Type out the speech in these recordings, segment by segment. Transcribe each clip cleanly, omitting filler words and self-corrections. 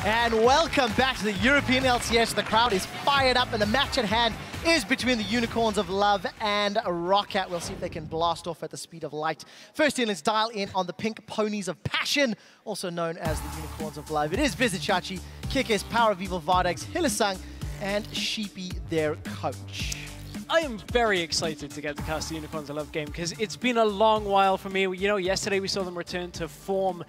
And welcome back to the European LCS. The crowd is fired up and the match at hand is between the Unicorns of Love and ROC. We'll see if they can blast off at the speed of light. First in, let's dial in on the pink ponies of passion, also known as the Unicorns of Love. It is Vizichachi, Kikis, Power of Evil, Vardags, Hillisang, and Sheepy, their coach. I am very excited to get to cast the Unicorns of Love game because it's been a long while for me. You know, yesterday we saw them return to form.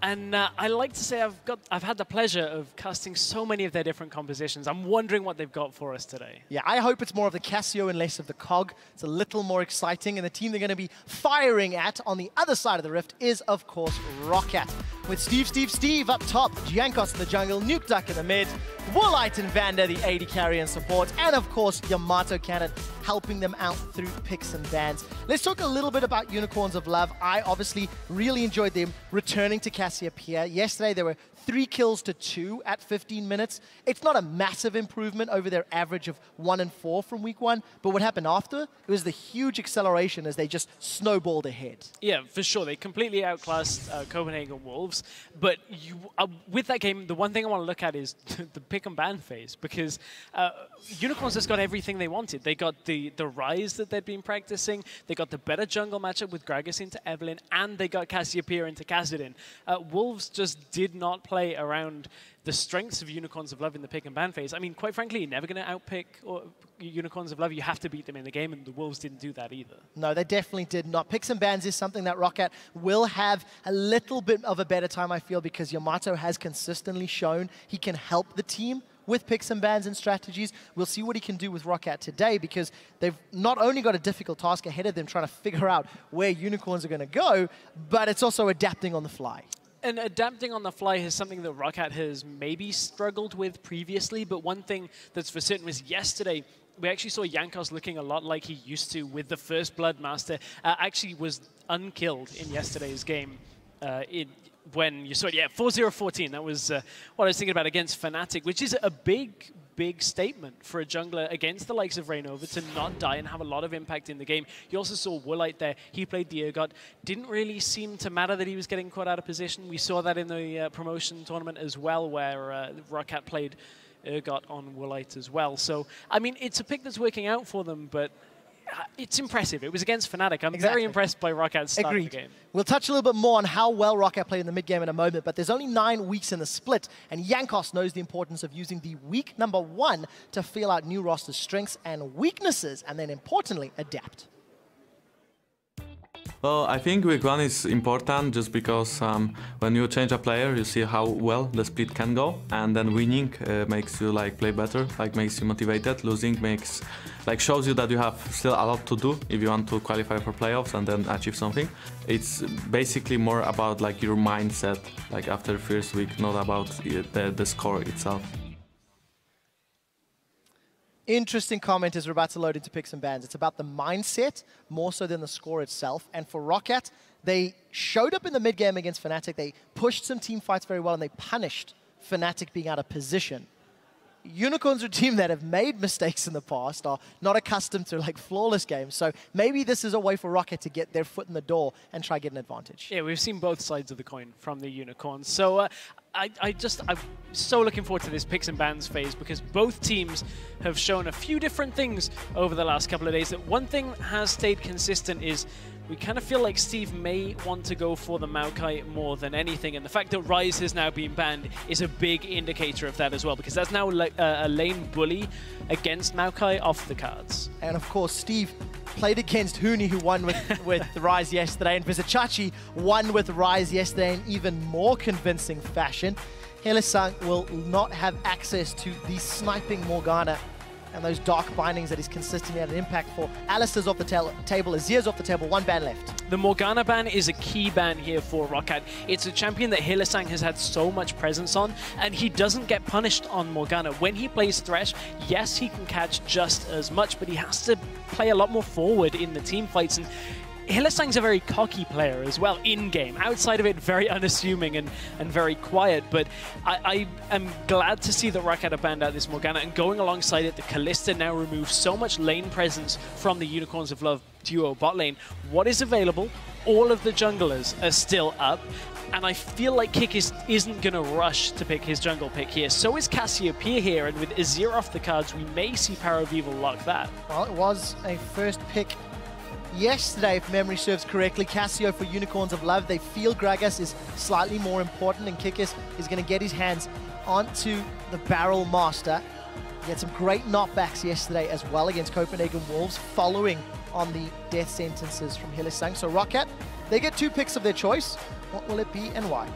And I like to say I've had the pleasure of casting so many of their different compositions. I'm wondering what they've got for us today. Yeah, I hope it's more of the Casio and less of the Cog. It's a little more exciting. And the team they're going to be firing at on the other side of the rift is, of course, ROC. With Steve up top, Giancos in the jungle, Nuke Duck in the mid, Woolite and Vander, the AD carry and support, and of course, Yamato Cannon helping them out through picks and bans. Let's talk a little bit about Unicorns of Love. I obviously really enjoyed them returning to Cassiopeia. Yesterday, there were 3 kills to 2 at 15 minutes. It's not a massive improvement over their average of 1 and 4 from week 1, but what happened after, it was the huge acceleration as they just snowballed ahead. Yeah, for sure. They completely outclassed Copenhagen Wolves. But with that game, the one thing I want to look at is the pick and ban phase, because Unicorns just got everything they wanted. They got the Rise that they'd been practicing, they got the better jungle matchup with Gragas into Evelynn, and they got Cassiopeia into Kassadin. Wolves just did not play around the strengths of Unicorns of Love in the pick and ban phase. I mean, quite frankly, you're never going to outpick Unicorns of Love. You have to beat them in the game, and the Wolves didn't do that either. No, they definitely did not. Picks and bans is something that ROC will have a little bit of a better time, I feel, because Yamato has consistently shown he can help the team with picks and bans and strategies. We'll see what he can do with ROC today, because they've not only got a difficult task ahead of them trying to figure out where Unicorns are going to go, but it's also adapting on the fly. And adapting on the fly is something that ROC has maybe struggled with previously, but one thing that's for certain was yesterday, we actually saw Giancos looking a lot like he used to with the first Blood Master. Actually was unkilled in yesterday's game. When you saw it, yeah, 4-0-14. That was what I was thinking about against Fnatic, which is a big statement for a jungler against the likes of Rainova to not die and have a lot of impact in the game. You also saw Woolite there. He played the Urgot. Didn't really seem to matter that he was getting caught out of position. We saw that in the promotion tournament as well, where ROC played Urgot on Woolite as well. So, I mean, it's a pick that's working out for them, but it's impressive. It was against Fnatic. I'm very impressed by ROC's start of the game. We'll touch a little bit more on how well ROC played in the mid-game in a moment, but there's only 9 weeks in the split, and Giancos knows the importance of using the week number 1 to feel out new roster's strengths and weaknesses, and then importantly, adapt. Well, I think week 1 is important just because when you change a player, you see how well the split can go, and then winning makes you play better, makes you motivated. Losing makes shows you that you have still a lot to do if you want to qualify for playoffs and then achieve something. It's basically more about your mindset after the first week, not about the score itself. Interesting comment as we're about to load into picks and bans. It's about the mindset more so than the score itself. And for ROC, they showed up in the mid-game against Fnatic. They pushed some team fights very well, and they punished Fnatic being out of position. Unicorns are a team that have made mistakes in the past, are not accustomed to flawless games. So maybe this is a way for ROC to get their foot in the door and try get an advantage. Yeah, we've seen both sides of the coin from the Unicorns. So I'm so looking forward to this picks and bans phase, because both teams have shown a few different things over the last couple of days. That one thing has stayed consistent is we kind of feel like Steve may want to go for the Maokai more than anything, and the fact that Rise has now been banned is a big indicator of that as well, because that's now a lane bully against Maokai off the cards. And of course, Steve played against Huni, who won with Rise yesterday, and Vizichachi won with Rise yesterday in even more convincing fashion. Hillisang will not have access to the sniping Morgana and those dark bindings that he's consistently had an impact for. Alistair's off the table, Azir's off the table, 1 ban left. The Morgana ban is a key ban here for ROC. It's a champion that Hillisang has had so much presence on, and he doesn't get punished on Morgana. When he plays Thresh, yes, he can catch just as much, but he has to play a lot more forward in the team fights, and Hillisang's a very cocky player as well in-game. Outside of it, very unassuming and very quiet. But I am glad to see that ROC had banned out this Morgana, and going alongside it, the Kalista now removes so much lane presence from the Unicorns of Love duo bot lane. What is available? All of the junglers are still up. And I feel like Kikis isn't going to rush to pick his jungle pick here. So is Cassiopeia here, and with Azir off the cards, we may see Power of Evil lock that. Well, it was a first pick yesterday, if memory serves correctly. Cassio for Unicorns of Love. They feel Gragas is slightly more important, and Kikis is going to get his hands onto the Barrel Master. He had some great knockbacks yesterday as well against Copenhagen Wolves, following on the death sentences from Hylissang. So Rocket, they get 2 picks of their choice. What will it be and why?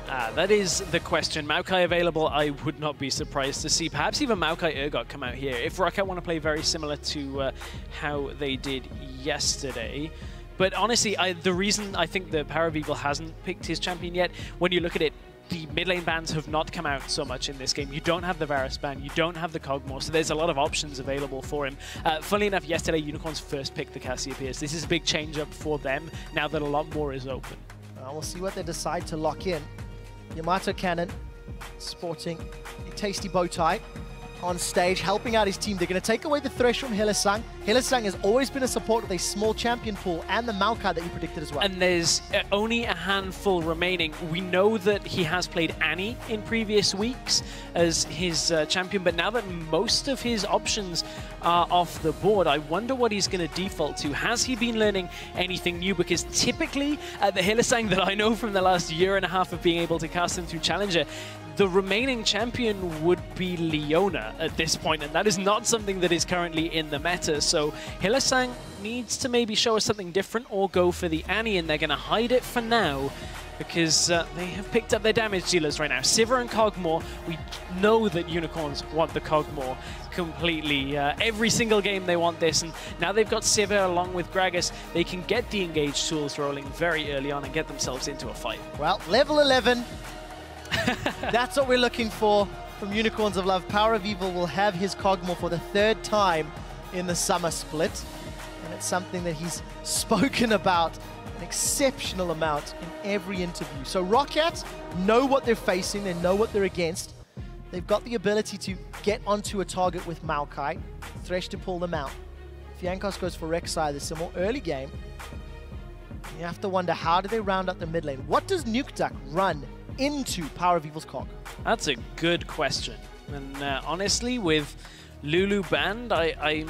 That is the question. Maokai available, I would not be surprised to see perhaps even Maokai Urgot come out here. If Rocket want to play very similar to how they did yesterday. But honestly, the reason I think the Power of Evil hasn't picked his champion yet, when you look at it, the mid lane bans have not come out so much in this game. You don't have the Varus ban, you don't have the Cogmore, so there's a lot of options available for him. Funnily enough, yesterday Unicorns first picked the Cassiopeias. This is a big change up for them now that a lot more is open. We'll see what they decide to lock in. Yamato Cannon sporting a tasty bow tie on stage, helping out his team. They're going to take away the Thresh from Hylissang. Hylissang has always been a support with a small champion pool, and the Maokai that you predicted as well. And there's only a handful remaining. We know that he has played Annie in previous weeks as his champion, but now that most of his options are off the board, I wonder what he's going to default to. Has he been learning anything new? Because typically, the Hylissang that I know from the last year and a half of being able to cast him through Challenger, the remaining champion would be Leona at this point, and that is not something that is currently in the meta. So Hylissang needs to maybe show us something different or go for the Annie, and they're going to hide it for now because they have picked up their damage dealers right now. Sivir and Cogmore, we know that Unicorns want the Cogmore completely. Every single game they want this, and now they've got Sivir along with Gragas. They can get the engaged tools rolling very early on and get themselves into a fight. Well, level 11. That's what we're looking for from Unicorns of Love. Power of Evil will have his Cogmore for the 3rd time in the summer split, and it's something that he's spoken about an exceptional amount in every interview. So Rocket know what they're facing, they know what they're against. They've got the ability to get onto a target with Maokai, Thresh to pull them out. If Jankos goes for Rek'Sai, there's some more early game. You have to wonder, how do they round up the mid lane? What does Nukeduck run into Power of Evil's cog? That's a good question. And honestly, with Lulu banned, I'm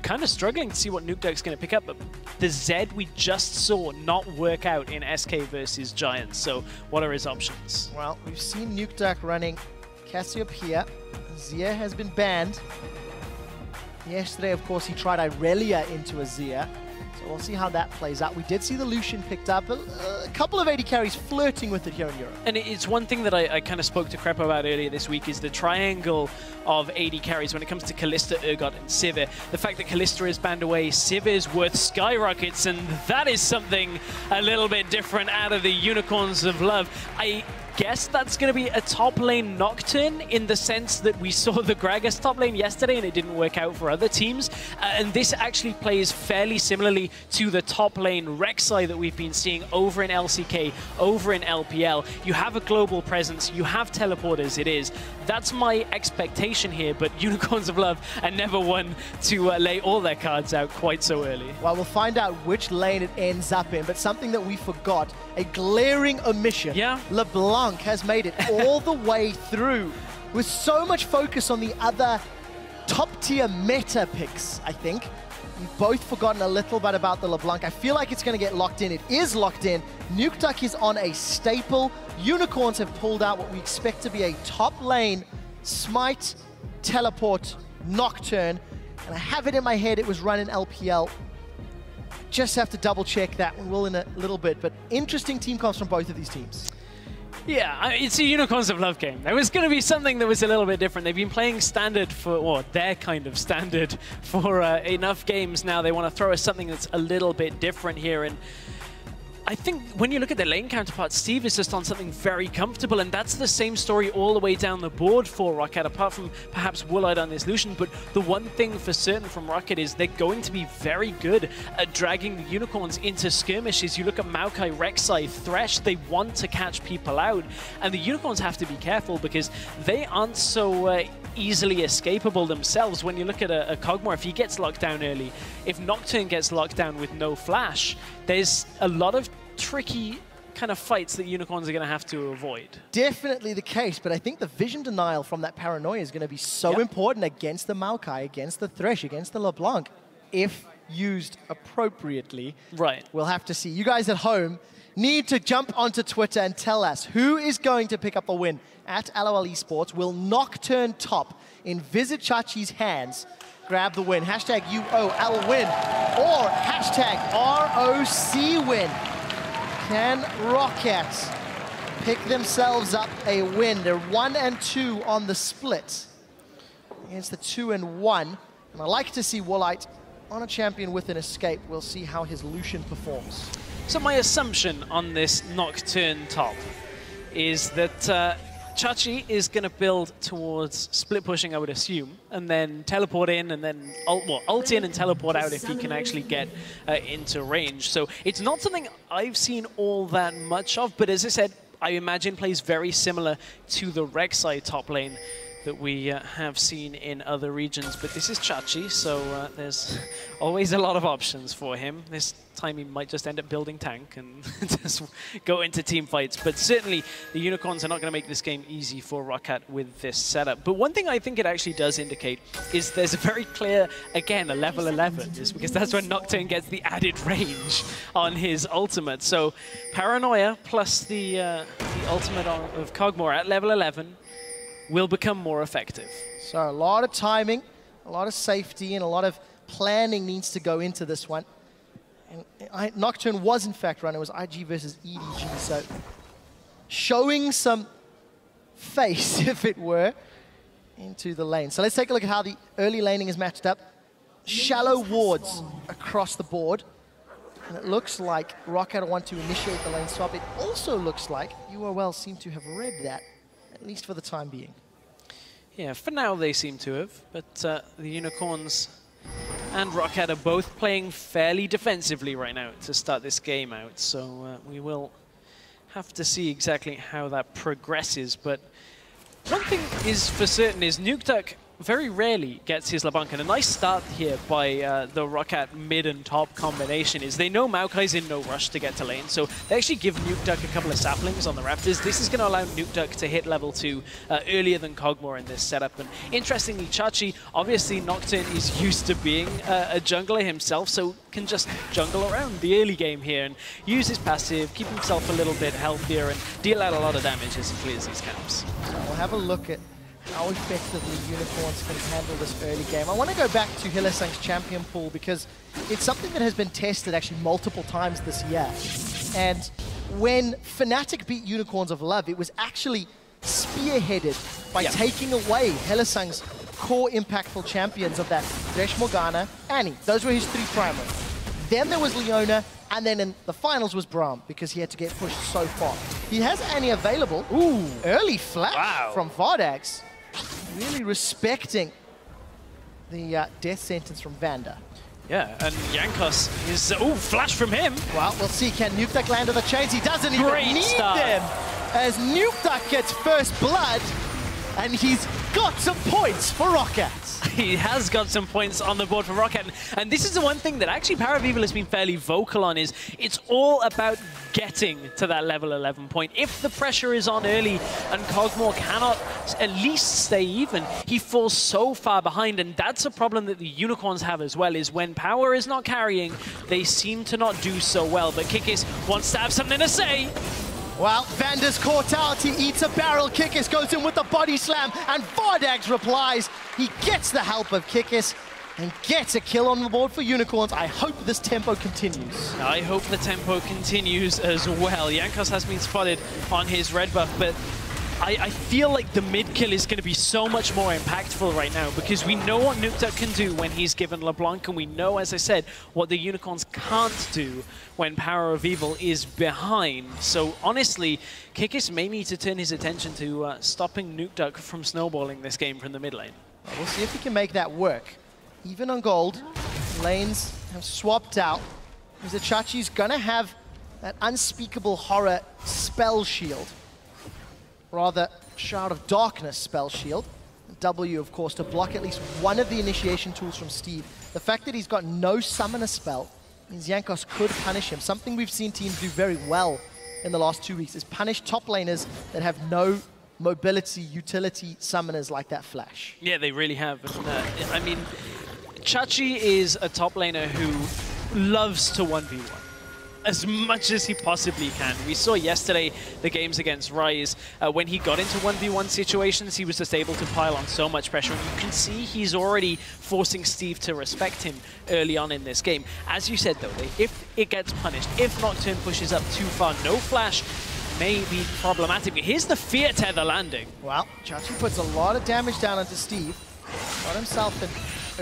kind of struggling to see what Nukeduck's going to pick up. But the Zed we just saw not work out in SK versus Giants. So what are his options? Well, we've seen Nukeduck running Cassiopeia. Zia has been banned. Yesterday, of course, he tried Irelia into a Zia. So we'll see how that plays out. We did see the Lucian picked up. A couple of AD carries flirting with it here in Europe. And it's one thing that I kind of spoke to Crepo about earlier this week is the triangle of AD carries when it comes to Kalista, Urgot, and Sivir. The fact that Kalista is banned away, Sivir is worth skyrockets, and that is something a little bit different out of the Unicorns of Love. I guess that's going to be a top lane Nocturne in the sense that we saw the Gragas top lane yesterday and it didn't work out for other teams. And this actually plays fairly similarly to the top lane Rek'Sai that we've been seeing over in LCK, over in LPL. You have a global presence, you have teleporters, it is. That's my expectation here, but Unicorns of Love are never one to lay all their cards out quite so early. Well, we'll find out which lane it ends up in, but something that we forgot, a glaring omission. Yeah. LeBlanc has made it all the way through with so much focus on the other top-tier meta picks, I think. We've both forgotten a little bit about the LeBlanc. I feel like it's going to get locked in. It is locked in. Nukeduck is on a staple. Unicorns have pulled out what we expect to be a top lane Smite, Teleport, Nocturne. And I have it in my head it was run in LPL. Just have to double check that one. We'll in a little bit. But interesting team comps from both of these teams. Yeah, it's a Unicorns of Love game. There was going to be something that was a little bit different. They've been playing standard for, or their kind of standard for enough games now. They want to throw us something that's a little bit different here. And I think when you look at the lane counterpart, Steve is just on something very comfortable, and that's the same story all the way down the board for Rocket, apart from perhaps Woolite on this Lucian. But the one thing for certain from Rocket is they're going to be very good at dragging the Unicorns into skirmishes. You look at Maokai, Rek'Sai, Thresh, they want to catch people out, and the Unicorns have to be careful because they aren't so easily escapable themselves. When you look at a Cogmore, if he gets locked down early, if Nocturne gets locked down with no flash, there's a lot of tricky kind of fights that Unicorns are going to have to avoid. Definitely the case, but I think the vision denial from that Paranoia is going to be so important against the Maokai, against the Thresh, against the LeBlanc, if used appropriately. Right. We'll have to see. You guys at home need to jump onto Twitter and tell us who is going to pick up the win at LOL Esports. Will Nocturne top in Visit Chachi's hands grab the win? Hashtag UOL win or hashtag ROC win. Can Rocket pick themselves up a win? They're 1-2 on the split against the 2-1. And I like to see Woolite on a champion with an escape. We'll see how his Lucian performs. So my assumption on this Nocturne top is that Chachi is going to build towards split pushing, I would assume, and then teleport in and then ult in and teleport out if he can actually get into range. So it's not something I've seen all that much of, but as I said, I imagine plays very similar to the Rek'Sai top lane that we have seen in other regions. But this is Chachi, so there's always a lot of options for him. This time he might just end up building tank and just go into team fights. But certainly the Unicorns are not going to make this game easy for Rocket with this setup. But one thing I think it actually does indicate is there's a very clear, again, a level 11, is because that's when Nocturne gets the added range on his ultimate. So Paranoia plus the ultimate of Kog'Maw at level 11 will become more effective. So a lot of timing, a lot of safety, and a lot of planning needs to go into this one. And Nocturne was in fact run. It was IG versus EDG, so showing some face, if it were, into the lane. So let's take a look at how the early laning is matched up. Shallow wards across the board. And it looks like Rocket want to initiate the lane swap. It also looks like UOL seem to have read that, at least for the time being. Yeah, for now they seem to have, but the Unicorns and Rocket are both playing fairly defensively right now to start this game out, so we will have to see exactly how that progresses. But one thing is for certain is Nukeduck very rarely gets his LeBlanc, and a nice start here by the Rocket mid and top combination is they know Maokai's in no rush to get to lane, so they actually give Nukeduck a couple of saplings on the Raptors. This is going to allow Nukeduck to hit level 2 earlier than Kog'Maw in this setup. And interestingly, Chachi, obviously Nocturne is used to being a jungler himself, so can just jungle around the early game here and use his passive, keep himself a little bit healthier, and deal out a lot of damage as he clears these camps. So we'll have a look at how effectively Unicorns can handle this early game. I want to go back to Hylissang's champion pool because it's something that has been tested actually multiple times this year. And when Fnatic beat Unicorns of Love, it was actually spearheaded by taking away Hylissang's core impactful champions of that Thresh, Morgana, Annie. Those were his 3 primary. Then there was Leona, and then in the finals was Braum because he had to get pushed so far. He has Annie available. Ooh, early flash from Vardax. Really respecting the death sentence from Vanda. Yeah, and Jankos is... flash from him! Well, we'll see. Can Nukeduck land on the chains? He doesn't even need them! As Nukeduck gets first blood, and he's got some points for Rocket. He has got some points on the board for Rocket. And this is the one thing that actually Power of Evil has been fairly vocal on, is it's all about getting to that level 11 point. If the pressure is on early and Kog'Maw cannot at least stay even, he falls so far behind. And that's a problem that the Unicorns have as well, is when Power is not carrying, they seem to not do so well. But Kikis wants to have something to say. Well, Vanda's caught out. He eats a barrel. Kikis goes in with the body slam, and Vardax replies. He gets the help of Kikis and gets a kill on the board for Unicorns. I hope this tempo continues. I hope the tempo continues as well. Jankos has been spotted on his red buff, but I feel like the mid kill is going to be so much more impactful right now because we know what Nukeduck can do when he's given LeBlanc, and we know, as I said, what the Unicorns can't do when Power of Evil is behind. So honestly, Kikis may need to turn his attention to stopping Nukeduck from snowballing this game from the mid lane. Well, we'll see if he can make that work. Even on gold, lanes have swapped out. Chachi's gonna have that unspeakable horror spell shield. Rather, Shroud of Darkness spell shield. W, of course, to block at least one of the initiation tools from Steve. The fact that he's got no summoner spell means Jankos could punish him, something we've seen teams do very well in the last 2 weeks is punish top laners that have no mobility, utility summoners like that Flash. Yeah, they really have. And, I mean, Chachi is a top laner who loves to 1v1 as much as he possibly can. We saw yesterday the games against Rise. When he got into 1v1 situations, he was just able to pile on so much pressure. And you can see he's already forcing Steve to respect him early on in this game. As you said, though, if it gets punished, if Nocturne pushes up too far, no Flash may be problematic. Here's the Fear Tether landing. Well, Chachi puts a lot of damage down onto Steve. Got himself an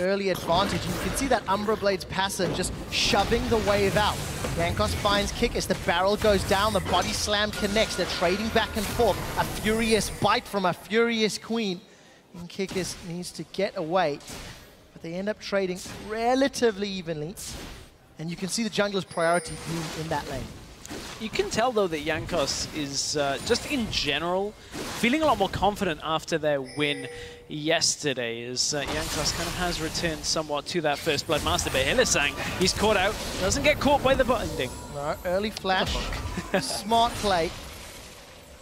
early advantage. And you can see that Umbra Blade's passive just shoving the wave out. Jankos finds Kikis. The barrel goes down. The body slam connects. They're trading back and forth. A furious bite from a furious queen. And Kikis needs to get away. But they end up trading relatively evenly. And you can see the jungler's priority being in that lane. You can tell, though, that Jankos is, just in general, feeling a lot more confident after their win yesterday, as Jankos kind of has returned somewhat to that first Blood Master. But Hylissang, he's caught out, doesn't get caught by the binding. No, early flash, smart play.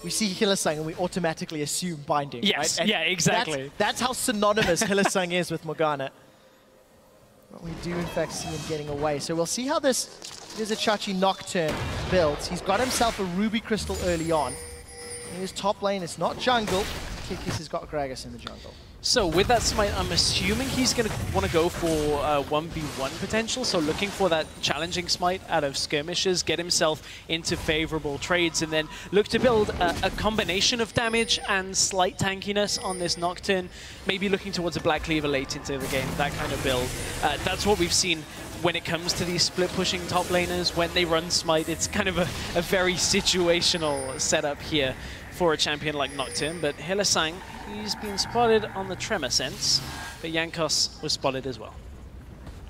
We see Hylissang and we automatically assume binding, yes, right? Yeah, exactly. That's how synonymous Hylissang is with Morgana. But we do, in fact, see him getting away. So we'll see how this is a Chachi Nocturne builds. He's got himself a Ruby Crystal early on. In his top lane, it's not jungle. Kikis has got Gragas in the jungle. So with that smite, I'm assuming he's going to want to go for 1v1 potential. So looking for that challenging smite out of skirmishes, get himself into favorable trades, and then look to build a combination of damage and slight tankiness on this Nocturne. Maybe looking towards a Black Cleaver late into the game, that kind of build. That's what we've seen when it comes to these split-pushing top laners. When they run smite, it's kind of a very situational setup here for a champion like Nocturne. But Hylissang, he's been spotted on the Tremor Sense, but Jankos was spotted as well.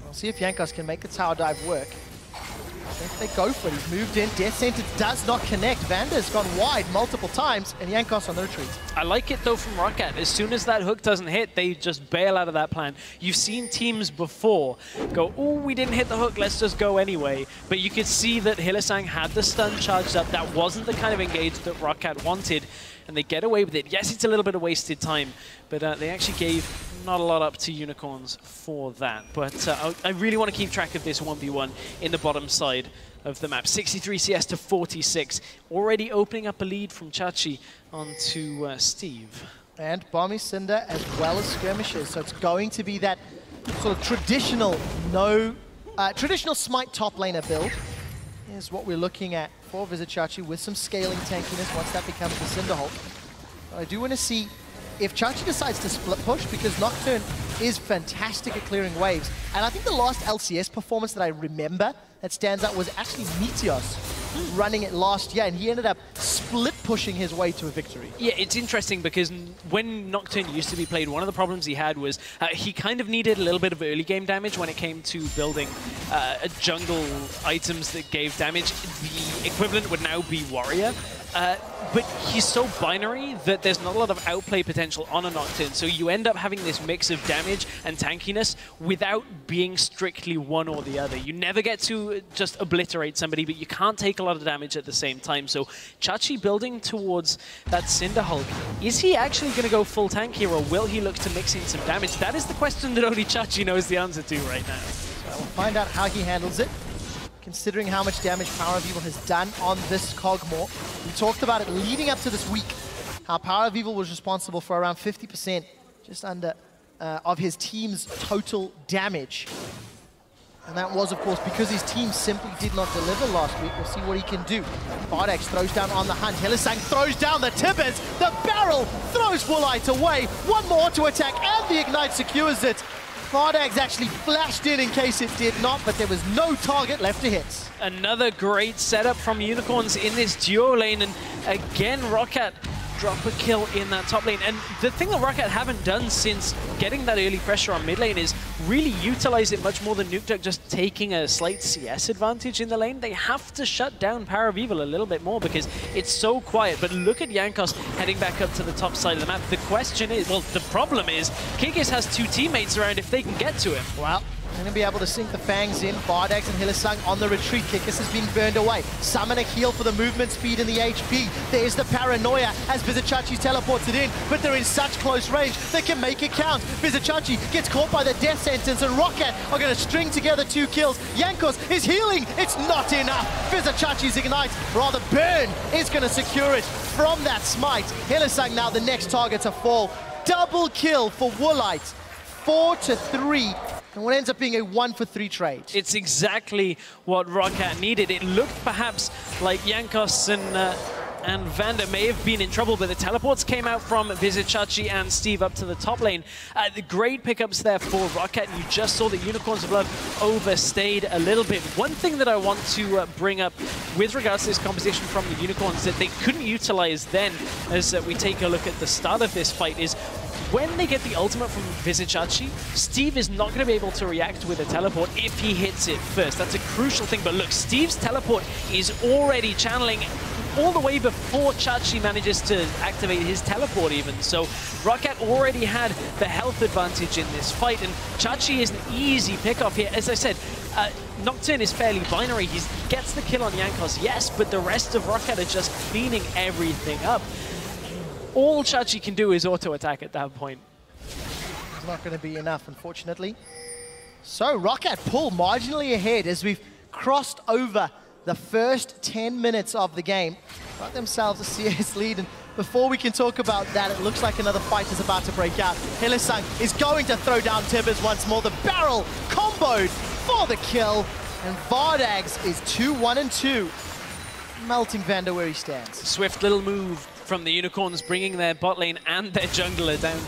We'll see if Jankos can make the tower dive work. I think they go for it. He's moved in. Death Sentence does not connect. Vander's gone wide multiple times, and Jankos on the retreat. I like it, though, from Rocket. As soon as that hook doesn't hit, they just bail out of that plan. You've seen teams before go, oh, we didn't hit the hook, let's just go anyway. But you could see that Hylissang had the stun charged up. That wasn't the kind of engage that Rocket wanted, and they get away with it. Yes, it's a little bit of wasted time, but they actually gave not a lot up to Unicorns for that. But I really want to keep track of this 1v1 in the bottom side of the map. 63 CS to 46, already opening up a lead from Chachi onto Steve. And Bomby Cinder as well as skirmishes, so it's going to be that sort of traditional traditional smite top laner build is what we're looking at for Chachi, with some scaling tankiness once that becomes the Cinderhulk. I do want to see if Chachi decides to split push, because Nocturne is fantastic at clearing waves. And I think the last LCS performance that I remember that stands out was actually Meteos running it last year, and he ended up split pushing his way to a victory. Yeah, it's interesting because when Nocturne used to be played, one of the problems he had was he kind of needed a little bit of early game damage when it came to building jungle items that gave damage. The equivalent would now be Warrior. But he's so binary that there's not a lot of outplay potential on a Nocturne, so you end up having this mix of damage and tankiness without being strictly one or the other. You never get to just obliterate somebody, but you can't take a lot of damage at the same time. So Chachi building towards that Cinderhulk, is he actually going to go full tank here, or will he look to mix in some damage? That is the question that only Chachi knows the answer to right now. So we'll find out how he handles it, considering how much damage Power of Evil has done on this Cogmore. We talked about it leading up to this week, how Power of Evil was responsible for around 50%, just under, of his team's total damage. And that was, of course, because his team simply did not deliver last week. We'll see what he can do. Bardax throws down on the hunt. Hylissang throws down the Tibbers. The barrel throws Woolite away. One more to attack, and the Ignite secures it. Bardax actually flashed in case it did not, but there was no target left to hit. Another great setup from Unicorns in this duo lane, and again, Rocket drop a kill in that top lane. And the thing that Rocket haven't done since getting that early pressure on mid lane is really utilize it much more than Nukeduck just taking a slight CS advantage in the lane. They have to shut down Power of Evil a little bit more because it's so quiet. But look at Jankos heading back up to the top side of the map. The question is, well, the problem is, Kikis has two teammates around if they can get to him. Well, Going to be able to sink the fangs in. Vardags and Hylissang on the retreat. Kikis is being burned away. Summon a heal for the movement speed and the HP. There's the paranoia as Vizichachi teleports it in, but they're in such close range they can make it count. Vizichachi gets caught by the death sentence, and ROC are going to string together 2 kills. Jankos is healing. It's not enough. Vizichachi's ignite, rather burn, is going to secure it from that smite. Hylissang now the next target to fall. Double kill for Woolite. 4-3. And what ends up being a 1-for-3 trade. It's exactly what ROC needed. It looked perhaps like Jankos and Vander may have been in trouble, but the teleports came out from Vizichachi and Steve up to the top lane. The great pickups there for ROC. You just saw that Unicorns of Love overstayed a little bit. One thing that I want to bring up with regards to this composition from the Unicorns that they couldn't utilize then, as we take a look at the start of this fight, is when they get the ultimate from Vizichachi, Steve is not going to be able to react with a teleport if he hits it first. That's a crucial thing. But look, Steve's teleport is already channeling all the way before Chachi manages to activate his teleport even. So ROC already had the health advantage in this fight, and Chachi is an easy pickoff here. As I said, Nocturne is fairly binary. He gets the kill on Jankos, yes, but the rest of ROC are just cleaning everything up. All Chachi can do is auto-attack at that point. It's not going to be enough, unfortunately. So ROC pull marginally ahead as we've crossed over the first 10 minutes of the game. Got themselves a CS lead, and before we can talk about that, it looks like another fight is about to break out. Hylissang is going to throw down Tibbers once more. The barrel comboed for the kill, and Vardags is 2-1-2. Melting Vander where he stands. Swift little move from the Unicorns, bringing their bot lane and their jungler down.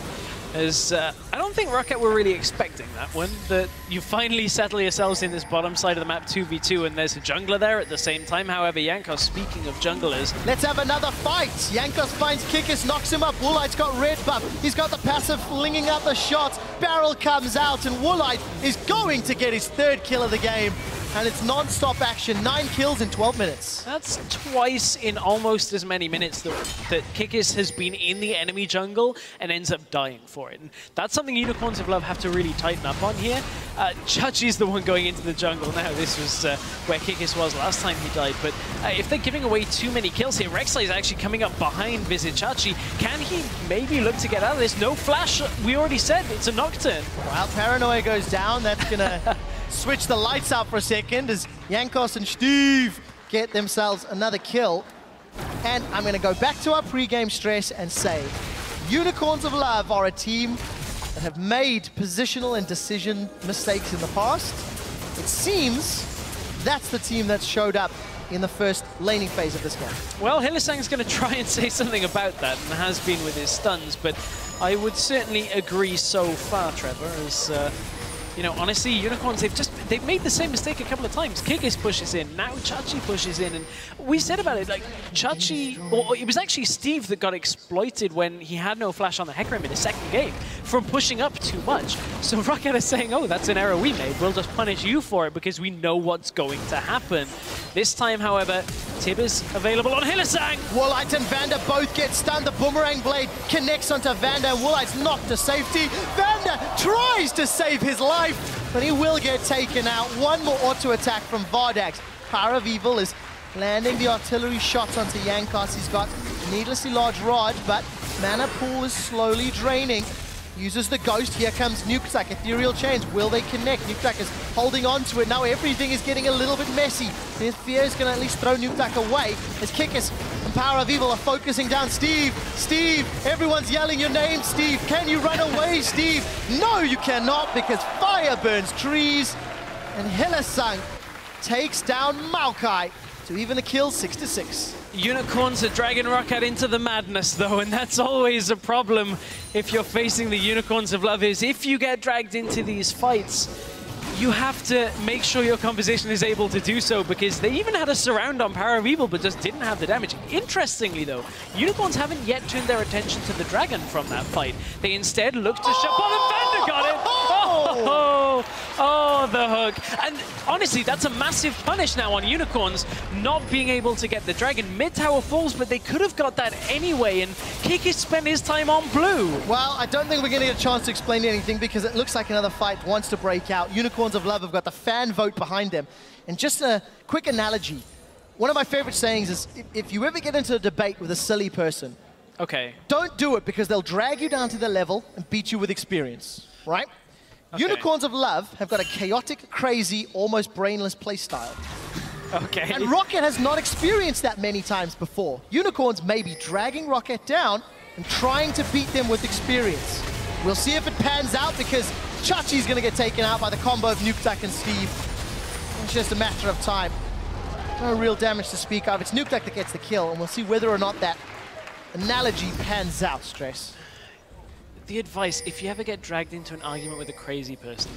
As I don't think ROC were really expecting that one, that you finally settle yourselves in this bottom side of the map 2v2, and there's a jungler there at the same time. However, Jankos, speaking of junglers, let's have another fight. Jankos finds Kikis, knocks him up. Woolite's got red buff. He's got the passive flinging out the shots. Barrel comes out, and Woolite is going to get his 3rd kill of the game. And it's non-stop action, 9 kills in 12 minutes. That's twice in almost as many minutes that Kikis has been in the enemy jungle and ends up dying for it. And that's something Unicorns of Love have to really tighten up on here. Chachi's the one going into the jungle now. This was where Kikis was last time he died. But if they're giving away too many kills here, Rek'Sai is actually coming up behind Vizichachi. Can he maybe look to get out of this? No flash. We already said it's a Nocturne. While Paranoia goes down, that's going to switch the lights out for a second as Jankos and Steve get themselves another kill. And I'm going to go back to our pre-game stress and say, Unicorns of Love are a team that have made positional and decision mistakes in the past. It seems that's the team that showed up in the first laning phase of this game. Well, Hylissang's going to try and say something about that, and has been with his stuns, but I would certainly agree so far, Trevor, as you know, honestly, Unicorns, they've made the same mistake a couple of times. Kikis pushes in, now Chachi pushes in, and we said about it, like, Chachi, or it was actually Steve that got exploited when he had no flash on the Hecarim in his 2nd game from pushing up too much. So ROC is saying, oh, that's an error we made. We'll just punish you for it because we know what's going to happen. This time, however, Tib is available on Hylissang. Woolite and Vander both get stunned. The Boomerang Blade connects onto Vander, and Woolite's knocked to safety. Vander tries to save his life, but he will get taken out. One more auto attack from Vardags. Power of Evil is landing the artillery shots onto Jankos. He's got needlessly large rod, but mana pool is slowly draining. Uses the Ghost. Here comes Nukesack. Ethereal Chains. Will they connect? Nukesack is holding on to it. Now everything is getting a little bit messy. Fear is going to at least throw Nukesack away as Kikis and Power of Evil are focusing down Steve. Steve, everyone's yelling your name, Steve. Can you run away, Steve? No, you cannot, because fire burns trees. And Hylissang takes down Maokai to even the kill 6-6. Unicorns are dragging ROC into the madness, though, and that's always a problem if you're facing the Unicorns of Love, is if you get dragged into these fights, you have to make sure your composition is able to do so, because they even had a surround on Power of Evil, but just didn't have the damage. Interestingly, though, Unicorns haven't yet turned their attention to the Dragon from that fight. They instead looked to shut and Vander got it! Oh, the hook. And honestly, that's a massive punish now on Unicorns, not being able to get the Dragon. Mid-tower falls, but they could have got that anyway, and Kikis spent his time on blue? Well, I don't think we're going to get a chance to explain anything because it looks like another fight wants to break out. Unicorns of Love have got the fan vote behind them. And just a quick analogy. One of my favorite sayings is, if you ever get into a debate with a silly person, okay, don't do it because they'll drag you down to their level and beat you with experience, right? Okay. Unicorns of Love have got a chaotic, crazy, almost brainless playstyle. Okay. And Rocket has not experienced that many times before. Unicorns may be dragging Rocket down and trying to beat them with experience. We'll see if it pans out because Chachi's going to get taken out by the combo of Nukeduck and Steve. It's just a matter of time. No real damage to speak of. It's Nukeduck that gets the kill, and we'll see whether or not that analogy pans out, Stress. The advice, if you ever get dragged into an argument with a crazy person,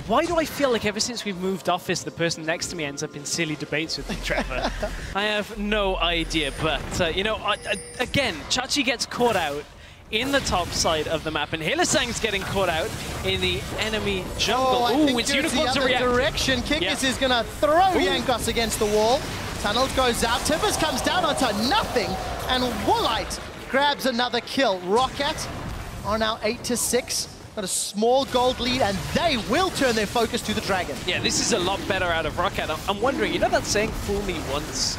why do I feel like ever since we've moved office, the person next to me ends up in silly debates with me, Trevor? I have no idea, but, you know, again, Chachi gets caught out in the top side of the map, and Hylissang's getting caught out in the enemy jungle. Oh, ooh, it's Unicorns the other direction. Kikis is going to throw Jankos against the wall. Tunnel goes out. Timbers comes down onto nothing, and Woolite grabs another kill. Rocket are now 8-6. Got a small gold lead, and they will turn their focus to the Dragon. Yeah, this is a lot better out of Rocket. I'm wondering, you know that saying, fool me once,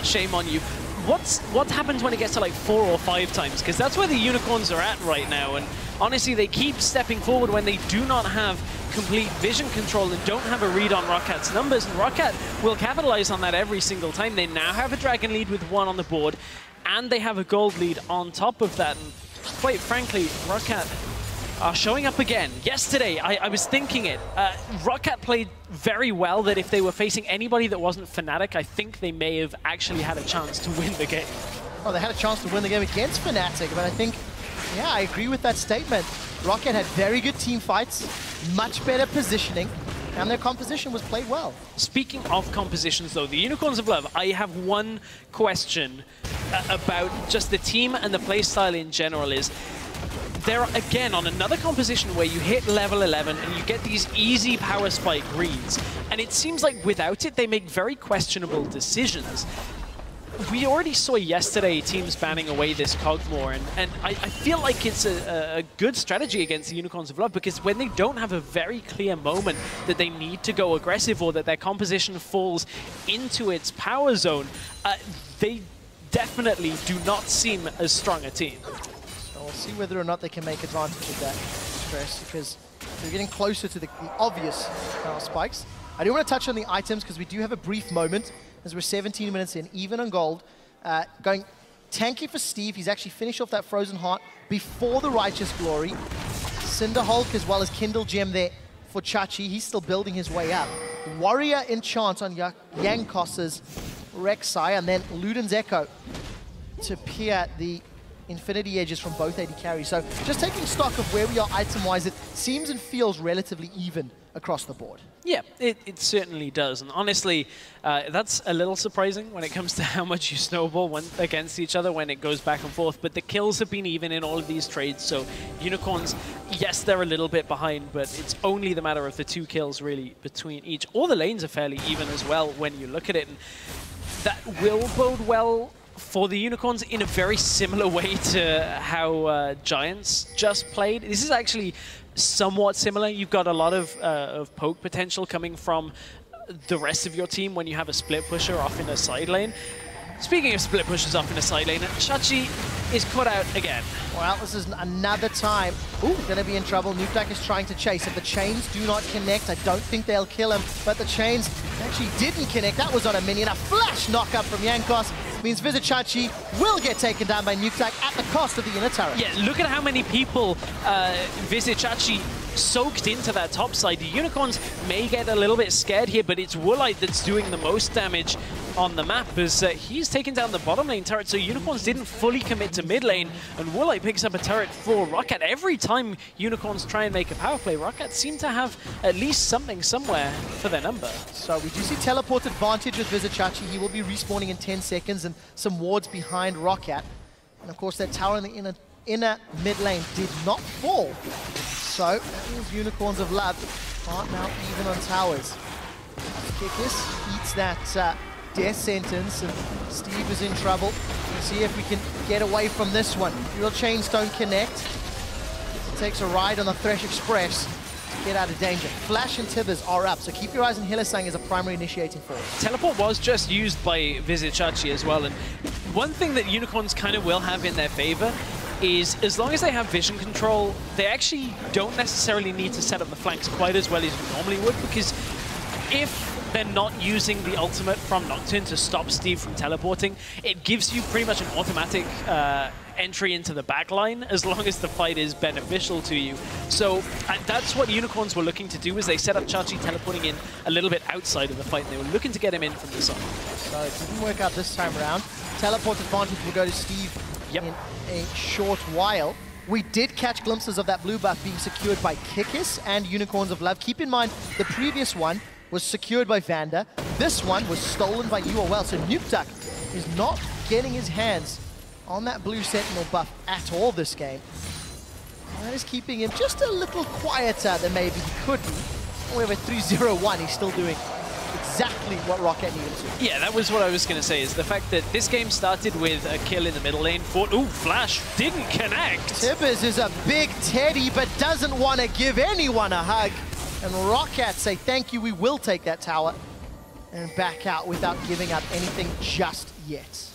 shame on you. What happens when it gets to like 4 or 5 times? Because that's where the Unicorns are at right now, and honestly, they keep stepping forward when they do not have complete vision control and don't have a read on Rocket's numbers, and Rocket will capitalize on that every single time. They now have a Dragon lead with 1 on the board, and they have a gold lead on top of that, and quite frankly, Rocket are showing up again. Yesterday, I was thinking it. Rocket played very well, that if they were facing anybody that wasn't Fnatic, I think they may have actually had a chance to win the game. Oh, they had a chance to win the game against Fnatic, but I think, yeah, I agree with that statement. Rocket had very good team fights, much better positioning, and their composition was played well. Speaking of compositions, though, the Unicorns of Love, I have one question about just the team and the playstyle in general is, they're again on another composition where you hit level 11 and you get these easy power spike reads. And it seems like without it, they make very questionable decisions. We already saw yesterday teams banning away this Cogmore, and I feel like it's a good strategy against the Unicorns of Love, because when they don't have a very clear moment that they need to go aggressive or that their composition falls into its power zone, they definitely do not seem as strong a team. We'll see whether or not they can make advantage of that, Stress, because they're getting closer to the obvious spikes. I do want to touch on the items because we do have a brief moment as we're 17 minutes in, even on gold. Going tanky for Steve. He's actually finished off that Frozen Heart before the Righteous Glory. Cinder Hulk as well as Kindle Gem there for Chachi. He's still building his way up. Warrior Enchant on Jankos's Rek'Sai, and then Luden's Echo to peer the Infinity Edges from both AD carries. So just taking stock of where we are item-wise, it seems and feels relatively even across the board. Yeah, it certainly does. And honestly, that's a little surprising when it comes to how much you snowball against each other when it goes back and forth. But the kills have been even in all of these trades. So Unicorns, yes, they're a little bit behind, but it's only the matter of the 2 kills really between each. All the lanes are fairly even as well when you look at it. And that will bode well for the Unicorns in a very similar way to how Giants just played. This is actually somewhat similar. You've got a lot of poke potential coming from the rest of your team when you have a split pusher off in a side lane. Speaking of split pushers off in a side lane, Chachi is caught out again. Well, this is another time. Ooh, gonna be in trouble. Nukeduck is trying to chase. If the chains do not connect, I don't think they'll kill him, but the chains actually didn't connect. That was on a minion. A flash knockup from Jankos means Visit Chachi will get taken down by Nukeduck at the cost of the inner turret. Yeah, look at how many people Visit Chachi soaked into that top side. The Unicorns may get a little bit scared here, but it's Woolite that's doing the most damage on the map, as he's taken down the bottom lane turret. So Unicorns didn't fully commit to mid lane, and Woolite picks up a turret for Rocket. Every time Unicorns try and make a power play, Rocket seem to have at least something somewhere for their number. So we do see teleport advantage with Visit Chachi. He will be respawning in 10 seconds, and some wards behind Rocket. And of course that tower in the inner mid lane did not fall. So that means Unicorns of Love aren't now even on towers. Kikis eats that death sentence, and Steve is in trouble. We'll see if we can get away from this one. Real chains don't connect. Takes a ride on the Thresh Express to get out of danger. Flash and Tibbers are up, so keep your eyes on Hylissang as a primary initiating force. Teleport was just used by Vizichachi as well, and one thing that Unicorns kind of will have in their favor is as long as they have vision control, they actually don't necessarily need to set up the flanks quite as well as you normally would, because if they're not using the ultimate from Nocturne to stop Steve from teleporting, it gives you pretty much an automatic entry into the backline as long as the fight is beneficial to you. So that's what Unicorns were looking to do, is they set up Chachi teleporting in a little bit outside of the fight, and they were looking to get him in from the side. So it didn't work out this time around. Teleport advantage will go to Steve in a short while. We did catch glimpses of that blue buff being secured by Kikis and Unicorns of Love. Keep in mind, the previous one was secured by Vanda. This one was stolen by UOL, so Nukeduck is not getting his hands on that blue Sentinel buff at all this game. And that is keeping him just a little quieter than maybe he could be. However, 3-0-1, he's still doing exactly what Rocket needed to. Yeah, that was what I was going to say, is the fact that this game started with a kill in the middle lane. Ooh, Flash didn't connect. Tibbers is a big teddy, but doesn't want to give anyone a hug. And Rocket say, thank you, we will take that tower. And back out without giving up anything just yet.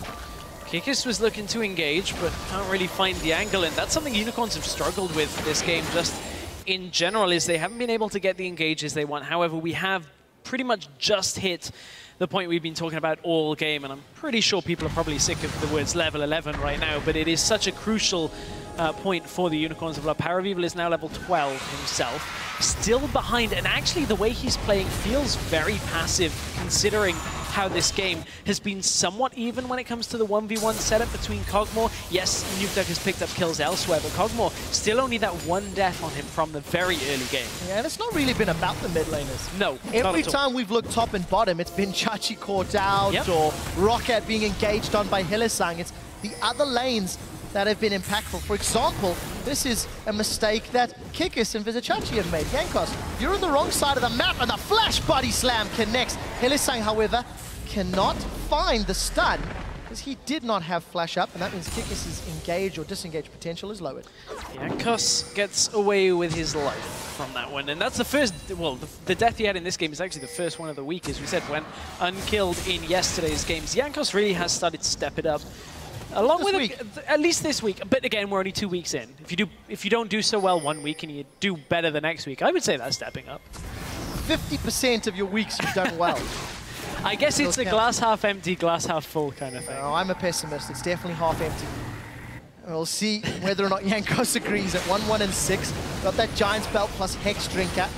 Kikis was looking to engage, but can't really find the angle, and that's something Unicorns have struggled with this game just in general, is they haven't been able to get the engages they want. However, we have pretty much just hit the point we've been talking about all game, and I'm pretty sure people are probably sick of the words level 11 right now, but it is such a crucial point for the Unicorns of Love. Paravival is now level 12 himself, still behind, and actually the way he's playing feels very passive considering how this game has been somewhat even when it comes to the 1v1 setup between Kog'Maw. Yes, Nukeduck has picked up kills elsewhere, but Kog'Maw still only that one death on him from the very early game. Yeah, and it's not really been about the mid laners. No, every time we've looked top and bottom, it's been Chachi caught out or Rocket being engaged on by Hylissang. It's the other lanes that have been impactful. For example, this is a mistake that Kikis and Vizichachi have made. Yankos, you're on the wrong side of the map, and the flash body slam connects. Hylissang, however, cannot find the stun, because he did not have flash up, and that means Kikis' engage or disengage potential is lowered. Yankos gets away with his life from that one, and that's the first, well, the death he had in this game is actually the first one of the week, as we said, when unkilled in yesterday's games. Yankos really has started to step it up. Along with it, at least this week, but again, we're only 2 weeks in. If you don't do so well one week and you do better the next week, I would say that's stepping up. 50% of your weeks you've done well. I guess it's a glass half empty, glass half full kind of thing. No, I'm a pessimist. It's definitely half empty. We'll see whether or not Yankos agrees at 1-1-6. Got that Giant's Belt plus Hex Drinker.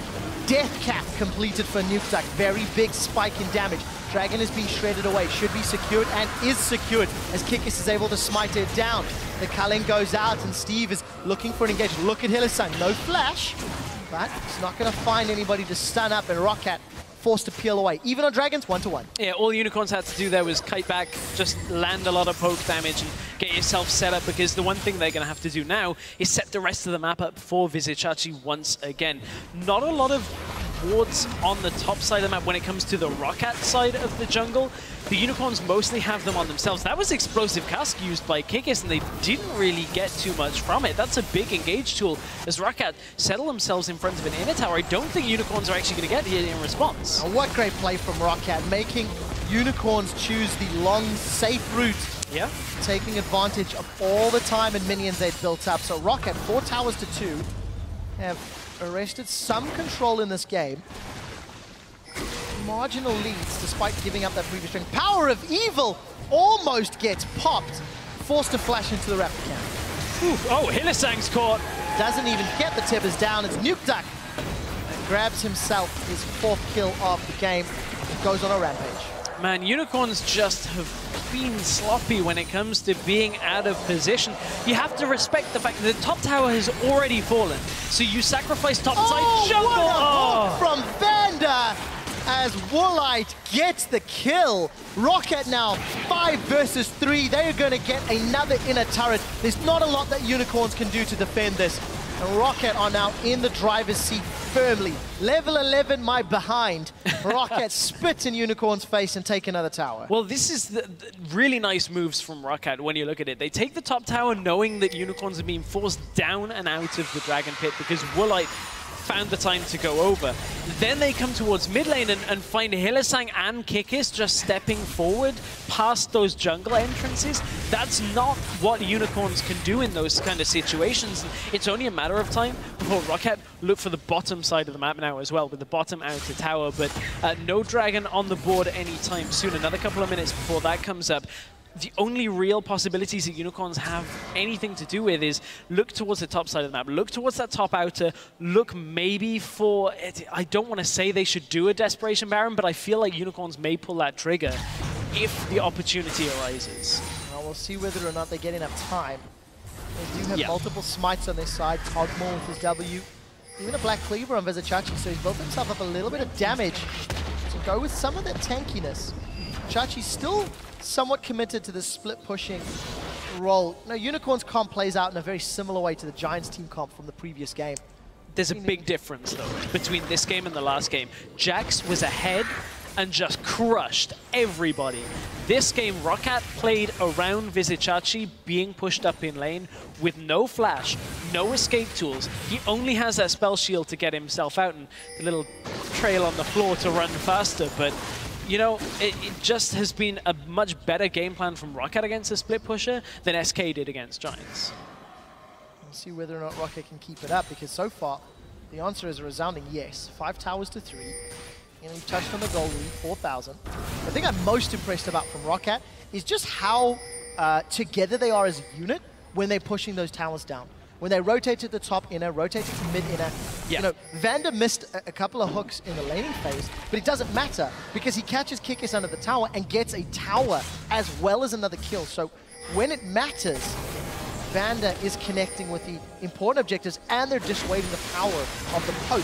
Death Cap completed for Nukeduck. Very big spike in damage. Dragon is being shredded away. Should be secured and is secured as Kikis is able to smite it down. The culling goes out and Steve is looking for an engage. Look at Hylissang. No flash, but he's not going to find anybody to stun up, and Rocket forced to peel away. Even on Dragons, 1-1. Yeah, all Unicorns had to do there was kite back, just land a lot of poke damage and get yourself set up, because the one thing they're going to have to do now is set the rest of the map up for Vizichachi once again. Not a lot of wards on the top side of the map when it comes to the Rocket side of the jungle. The Unicorns mostly have them on themselves. That was Explosive Cask used by Kikis, and they didn't really get too much from it. That's a big engage tool as Rocket settle themselves in front of an inner tower. I don't think Unicorns are actually going to get here in response. Oh, what great play from Rocket, making Unicorns choose the long, safe route. Yeah. Taking advantage of all the time and minions they've built up. So Rocket, 4 towers to 2, have arrested some control in this game. Marginal leads despite giving up that previous string. Power of Evil almost gets popped. Forced to flash into the raptor camp. Oh, Hylissang's caught. Doesn't even get the Tibbers down. It's Nukeduck. And grabs himself his 4th kill of the game. Goes on a rampage. Man, Unicorns just have been sloppy when it comes to being out of position. You have to respect the fact that the top tower has already fallen. So you sacrifice top side jungle. What a hook from Vanda as Woolite gets the kill. Rocket now 5 versus 3. They are going to get another inner turret. There's not a lot that Unicorns can do to defend this. And Rocket are now in the driver's seat firmly. Level 11, my behind. Rocket spit in Unicorn's face and take another tower. Well, this is the really nice moves from Rocket when you look at it. They take the top tower knowing that Unicorns are being forced down and out of the Dragon Pit because Woolite found the time to go over. Then they come towards mid lane and find Hylissang and Kikis just stepping forward past those jungle entrances. That's not what Unicorns can do in those kind of situations. It's only a matter of time before Rocket look for the bottom side of the map now as well, with the bottom outer tower, but no dragon on the board anytime soon. Another couple of minutes before that comes up. The only real possibilities that Unicorns have anything to do with is look towards the top side of the map, look towards that top outer, look maybe for, I don't want to say they should do a Desperation Baron, but I feel like Unicorns may pull that trigger if the opportunity arises. Well, we'll see whether or not they get enough time. They do have multiple smites on their side, Togmore with his W, even a Black Cleaver on Vizicachi, so he's built himself up a little bit of damage to go with some of that tankiness. Chachi's still somewhat committed to the split pushing role. Now, Unicorn's comp plays out in a very similar way to the Giants team comp from the previous game. There's a big difference, though, between this game and the last game. Jax was ahead and just crushed everybody. This game, Rocket played around Vizicachi being pushed up in lane with no flash, no escape tools. He only has that spell shield to get himself out and the little trail on the floor to run faster, but you know, it just has been a much better game plan from Rocket against a split pusher than SK did against Giants. We'll see whether or not Rocket can keep it up, because so far the answer is a resounding yes. 5 towers to 3. You know, you've touched on the gold lead, 4,000. The thing I'm most impressed about from Rocket is just how together they are as a unit when they're pushing those towers down. When they rotate to the top inner, rotate to mid inner. You know, Vander missed a couple of hooks in the laning phase, but it doesn't matter because he catches Kikis under the tower and gets a tower as well as another kill. So when it matters, Vander is connecting with the important objectives and they're dissuading the power of the poke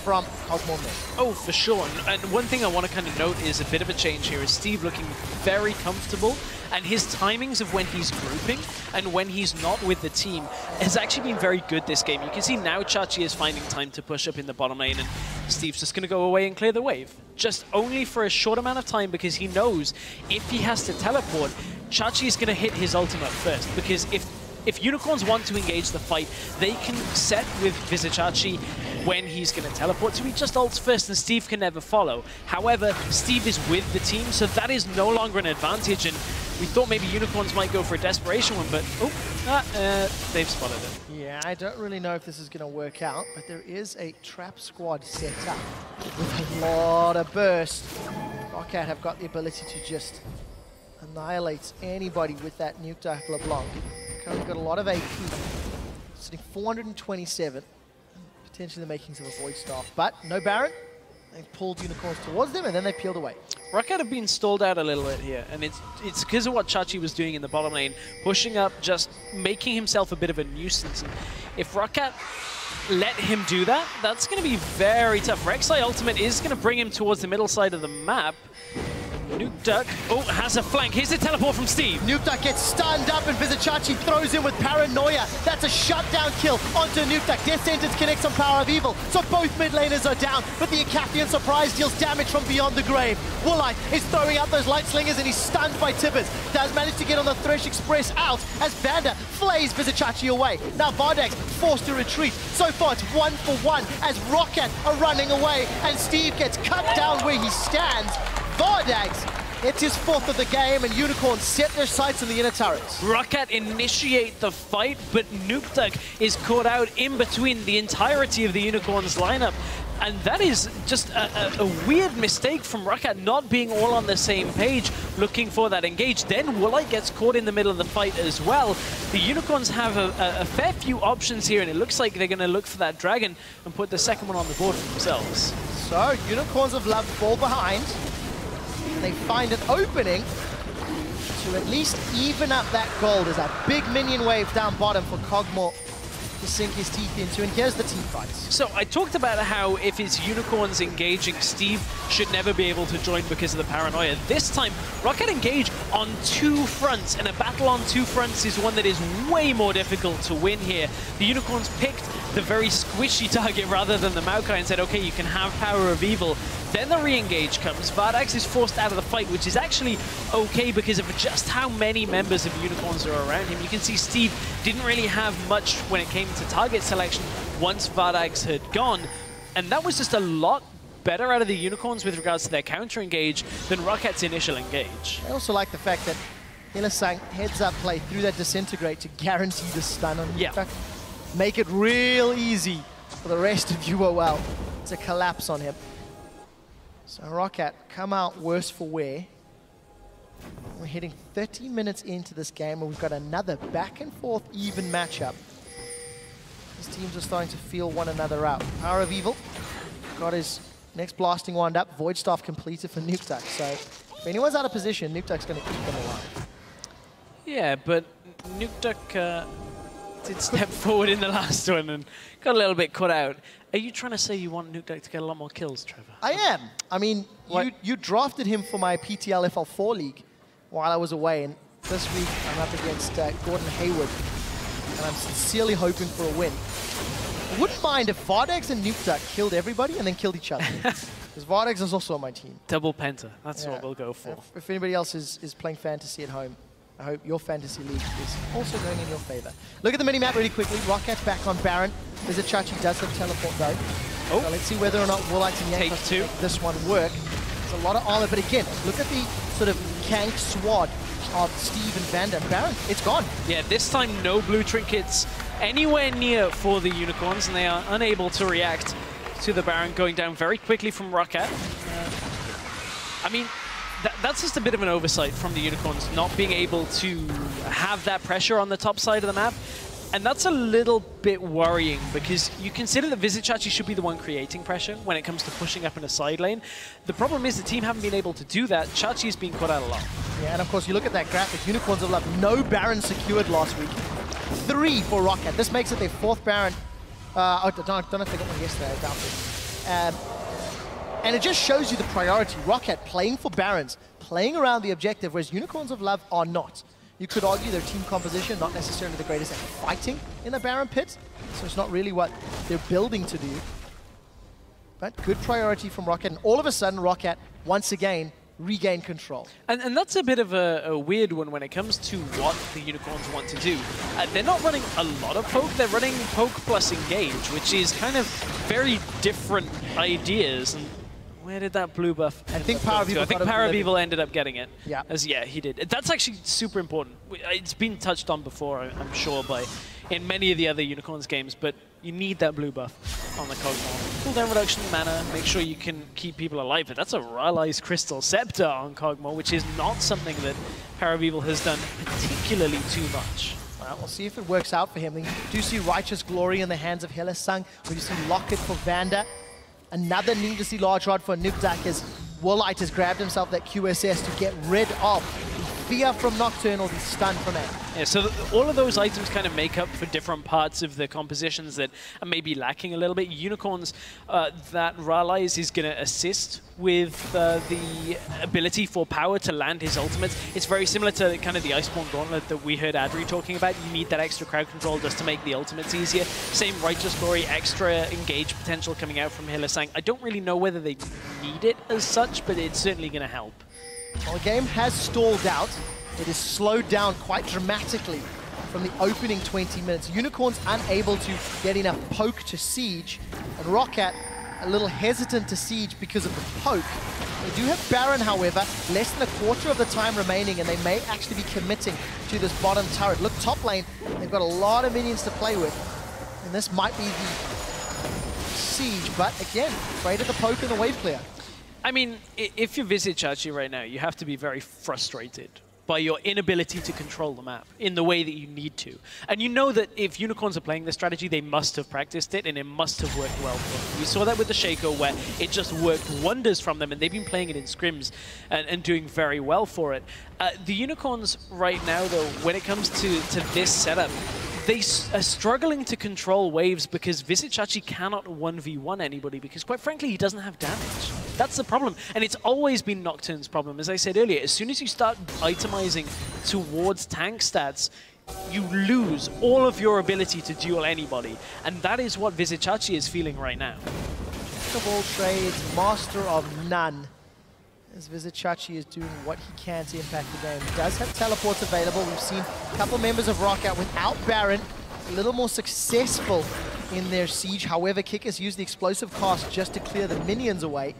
from Cosmo Mid. Oh, for sure. And one thing I want to kind of note is a bit of a change here is Steve looking very comfortable, and his timings of when he's grouping and when he's not with the team has actually been very good this game. You can see now Chachi is finding time to push up in the bottom lane, and Steve's just going to go away and clear the wave. Just only for a short amount of time, because he knows if he has to teleport, Chachi is going to hit his ultimate first, because if Unicorns want to engage the fight, they can set with Vizicachi when he's going to teleport, so he just ults first and Steve can never follow. However, Steve is with the team, so that is no longer an advantage, and we thought maybe Unicorns might go for a desperation one, but they've spotted it. Yeah, I don't really know if this is going to work out, but there is a trap squad set up with a lot of burst. Rocket have got the ability to just annihilate anybody with that Nuke Dark LeBlanc. Currently got a lot of AP, sitting 427, potentially the makings of a Void Staff, but no Baron. They pulled Unicorns towards them and then they peeled away. Rocket have been stalled out a little bit here, and it's because of what Chachi was doing in the bottom lane, pushing up, just making himself a bit of a nuisance. And if Rocket let him do that, that's going to be very tough. Rek'Sai ultimate is going to bring him towards the middle side of the map. Nuke Duck, has a flank. Here's a teleport from Steve. Nuke Duck gets stunned up and Vizicachi throws in with Paranoia. That's a shutdown kill onto Nuke Duck. Death Sentence connects on Power of Evil. So both mid laners are down, but the Acathian Surprise deals damage from beyond the grave. Woolite is throwing out those light slingers and he's stunned by Tibbers. Does manage to get on the Thresh Express out as Vander flays Vizicachi away. Now Vardax forced to retreat. So far it's 1 for 1 as Rocket are running away and Steve gets cut down where he stands. Vardax gets his 4th of the game and Unicorns set their sights on the inner turrets. Rocket initiate the fight, but Nuke Duck is caught out in between the entirety of the Unicorns lineup. And that is just a weird mistake from Rocket, not being all on the same page, looking for that engage. Then Woolite gets caught in the middle of the fight as well. The Unicorns have a fair few options here, and it looks like they're going to look for that dragon and put the second one on the board for themselves. So Unicorns of Love fall behind. They find an opening to at least even up that gold. There's a big minion wave down bottom for Cogmore. to sink his teeth into, and here's the team fights. So I talked about how if it's Unicorns engaging, Steve should never be able to join because of the paranoia. This time, ROC engage on 2 fronts, and a battle on 2 fronts is one that is way more difficult to win here. The Unicorns picked the very squishy target rather than the Maokai and said, okay, you can have Power of Evil. Then the re-engage comes. Vardax is forced out of the fight, which is actually okay because of just how many members of Unicorns are around him. You can see Steve didn't really have much when it came to target selection once Vardax had gone. And that was just a lot better out of the Unicorns with regards to their counter-engage than ROC's initial engage. I also like the fact that Hylissang heads-up play through that Disintegrate to guarantee the stun on Nukeduck. Make it real easy for the rest of UOL to collapse on him. So ROC come out worse for wear. We're hitting 30 minutes into this game, and we've got another back-and-forth even matchup. These teams are starting to feel one another out. Power of Evil got his next blasting wand up. Void Staff completed for Nukeduck. So if anyone's out of position, Nukeduck's going to keep them alive. Yeah, but Nukeduck did step forward in the last one and got a little bit cut out. Are you trying to say you want Nukeduck to get a lot more kills, Trevor? I am. I mean, you drafted him for my PTL FL4 league while I was away, and this week I'm up against Gordon Hayward, and I'm sincerely hoping for a win. I wouldn't mind if Vardax and Nukeduck killed everybody and then killed each other, because Vardax is also on my team. Double Penta, that's what we'll go for. If anybody else is playing fantasy at home, I hope your fantasy league is also going in your favor. Look at the minimap really quickly. ROC's back on Baron. Chachi does have teleport though. Oh. So let's see whether or not Woolite and Jankos can make this one work. There's a lot of armor, but again, look at the sort of Kank swad of Steve and Vander. Baron, it's gone. Yeah, this time no blue trinkets anywhere near for the Unicorns, and they are unable to react to the Baron going down very quickly from ROC. I mean, that's just a bit of an oversight from the Unicorns, not being able to have that pressure on the top side of the map. And that's a little bit worrying because you consider that Chachi should be the one creating pressure when it comes to pushing up in a side lane. The problem is the team haven't been able to do that. Chachi's been caught out a lot. Yeah, and of course you look at that graphic. Unicorns have left no Baron secured last week. 3 for ROC. This makes it their 4th Baron. I don't know if they got one yesterday, I doubt it. And it just shows you the priority. ROC playing for Barons, playing around the objective, whereas Unicorns of Love are not. You could argue their team composition, not necessarily the greatest at fighting in the Baron pit, so it's not really what they're building to do. But good priority from ROC, and all of a sudden ROC once again regain control. And that's a bit of a weird one when it comes to what the Unicorns want to do. They're not running a lot of poke, they're running poke plus engage, which is kind of very different ideas. And where did that blue buff I think Power of Evil ended up getting it. Yeah. Yeah, he did. That's actually super important. It's been touched on before, I'm sure, in many of the other Unicorns games, but you need that blue buff on the Kog'Maw. Cooldown reduction, mana, make sure you can keep people alive. But that's a Rylai's Crystal Scepter on Kog'Maw, which is not something that Power of Evil has done particularly too much. Well, we'll see if it works out for him. We do see Righteous Glory in the hands of Hylissang. We do see Locket for Vander. Another needlessly large rod for Nukeduck as Woolite has grabbed himself that QSS to get rid of the fear from Nocturnal, the stun from Ant. Yeah, so all of those items kind of make up for different parts of the compositions that are maybe lacking a little bit. Unicorns, that Rylai's is going to assist with the ability for Power to land his ultimates. It's very similar to kind of the Iceborne Gauntlet that we heard Adri talking about. You need that extra crowd control just to make the ultimates easier. Same Righteous Glory, extra engage potential coming out from Hylissang. I don't really know whether they need it as such, but it's certainly going to help. Well, the game has stalled out. It is slowed down quite dramatically from the opening 20 minutes. Unicorns unable to get enough poke to siege, and ROC a little hesitant to siege because of the poke. They do have Baron, however, less than a quarter of the time remaining, and they may actually be committing to this bottom turret. Look, top lane, they've got a lot of minions to play with, and this might be the siege, but again, afraid of the poke and the wave clear. I mean, if you visit Chachi right now, you have to be very frustrated by your inability to control the map in the way that you need to. And you know that if Unicorns are playing this strategy, they must have practiced it, and it must have worked well for them. We saw that with the Shaco, where it just worked wonders from them, and they've been playing it in scrims and doing very well for it. The Unicorns right now, though, when it comes to this setup, They are struggling to control waves because Vizicachi cannot 1v1 anybody because, quite frankly, he doesn't have damage. That's the problem. And it's always been Nocturne's problem. As I said earlier, as soon as you start itemizing towards tank stats, you lose all of your ability to duel anybody. And that is what Vizicachi is feeling right now. Jack of all trades, master of none. As Vizicachi is doing what he can to impact the game. He does have teleports available. We've seen a couple members of ROC without Baron, a little more successful in their siege. However, Kickers used the explosive cast just to clear the minions away.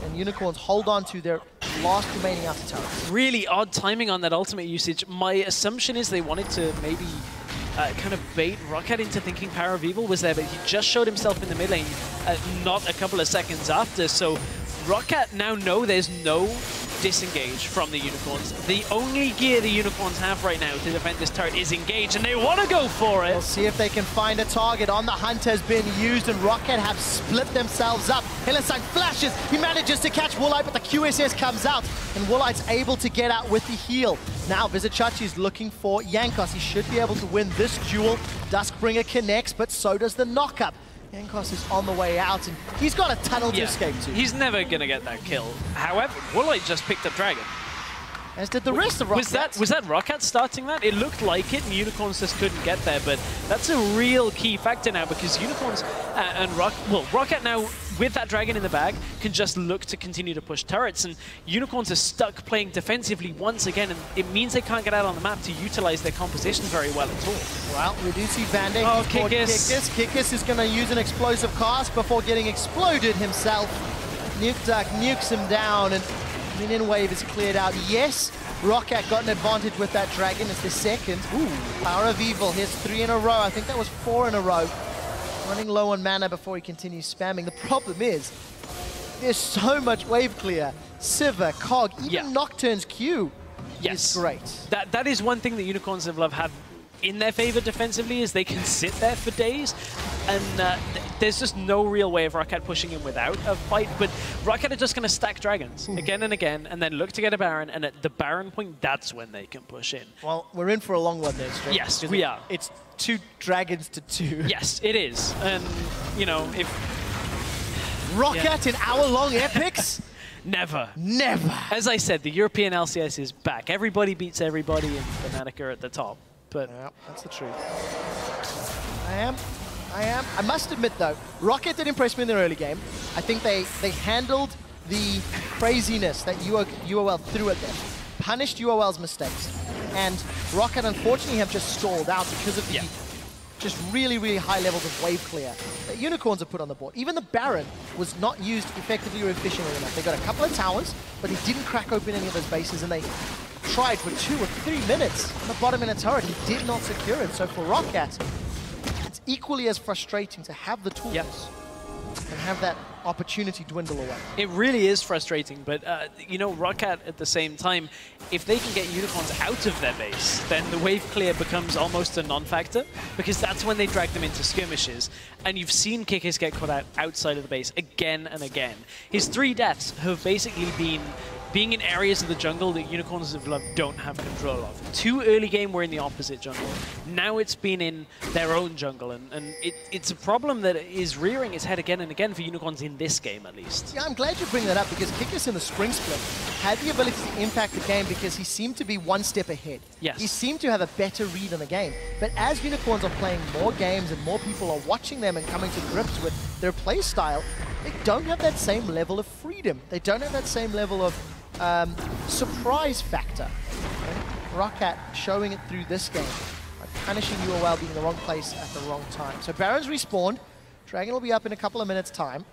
And Unicorns hold on to their last remaining outer turrets. Really odd timing on that ultimate usage. My assumption is they wanted to maybe kind of bait Rocket into thinking Power of Evil was there, but he just showed himself in the mid lane not a couple of seconds after. So Rocket now know there's no disengage from the Unicorns. The only gear the Unicorns have right now to defend this turret is engage, and they want to go for it. We'll see if they can find a target. On the hunt has been used, and Rocket have split themselves up. Hillesang flashes, he manages to catch Woolite, but the QSS comes out, and Woolite's able to get out with the heal. Now Vizicachi is looking for Jankos. He should be able to win this duel. Duskbringer connects, but so does the knockup. Jankos is on the way out, and he's got a tunnel to escape to. He's never going to get that kill. However, Woolite just picked up Dragon. As did the rest of Rocket. Was that Rocket starting that? It looked like it, and Unicorns just couldn't get there, but that's a real key factor now because Unicorns and Rocket now, with that Dragon in the bag, can just look to continue to push turrets, and Unicorns are stuck playing defensively once again, and it means they can't get out on the map to utilize their composition very well at all. Well, we do see Vande. Oh, Kikis. Kikis is going to use an explosive cast before getting exploded himself. Nuke Duck nukes him down, and minion wave is cleared out. Yes, Rocket got an advantage with that Dragon. It's the second. Ooh, Power of Evil. Here's 3 in a row. I think that was 4 in a row. Running low on mana before he continues spamming. The problem is, there's so much wave clear. Sivir, Cog, even Nocturne's Q is great. That is one thing that Unicorns of Love have in their favor defensively, is they can sit there for days, and there's just no real way of Rocket pushing him without a fight, but Rocket are just going to stack dragons again and again, and then look to get a Baron, and at the Baron point, that's when they can push in. Well, we're in for a long one there, Straight. Yes, we are. It's 2 dragons to 2. Yes, it is, and, you know, if... Rocket in hour-long epics? Never. Never. As I said, the European LCS is back. Everybody beats everybody, and Fnatic are at the top. But yeah, that's the truth. I must admit, though, Rocket did impress me in their early game. I think they handled the craziness that UOL threw at them, punished UOL's mistakes, and Rocket, unfortunately, have just stalled out because of the just really, really high levels of wave clear that Unicorns have put on the board. Even the Baron was not used effectively or efficiently enough. They got a couple of towers, but he didn't crack open any of those bases, and they tried for 2 or 3 minutes on the bottom in a turret. He did not secure it. So for Rocket, it's equally as frustrating to have the tools and have that opportunity dwindle away. It really is frustrating, but you know, Rocket at the same time, if they can get Unicorns out of their base, then the wave clear becomes almost a non-factor, because that's when they drag them into skirmishes. And you've seen Kikis get caught out outside of the base again and again. His 3 deaths have basically been being in areas of the jungle that Unicorns of Love don't have control of. 2 early game were in the opposite jungle. Now it's been in their own jungle, and it's a problem that is rearing its head again and again for Unicorns in this game, at least. Yeah, I'm glad you bring that up, because Kikis in the spring split had the ability to impact the game because he seemed to be 1 step ahead. Yes. He seemed to have a better read on the game. But as Unicorns are playing more games and more people are watching them and coming to grips with their play style, they don't have that same level of freedom. They don't have that same level of surprise factor. Rocket showing it through this game, punishing UOL being in the wrong place at the wrong time. So Baron's respawned. Dragon will be up in a couple of minutes' time.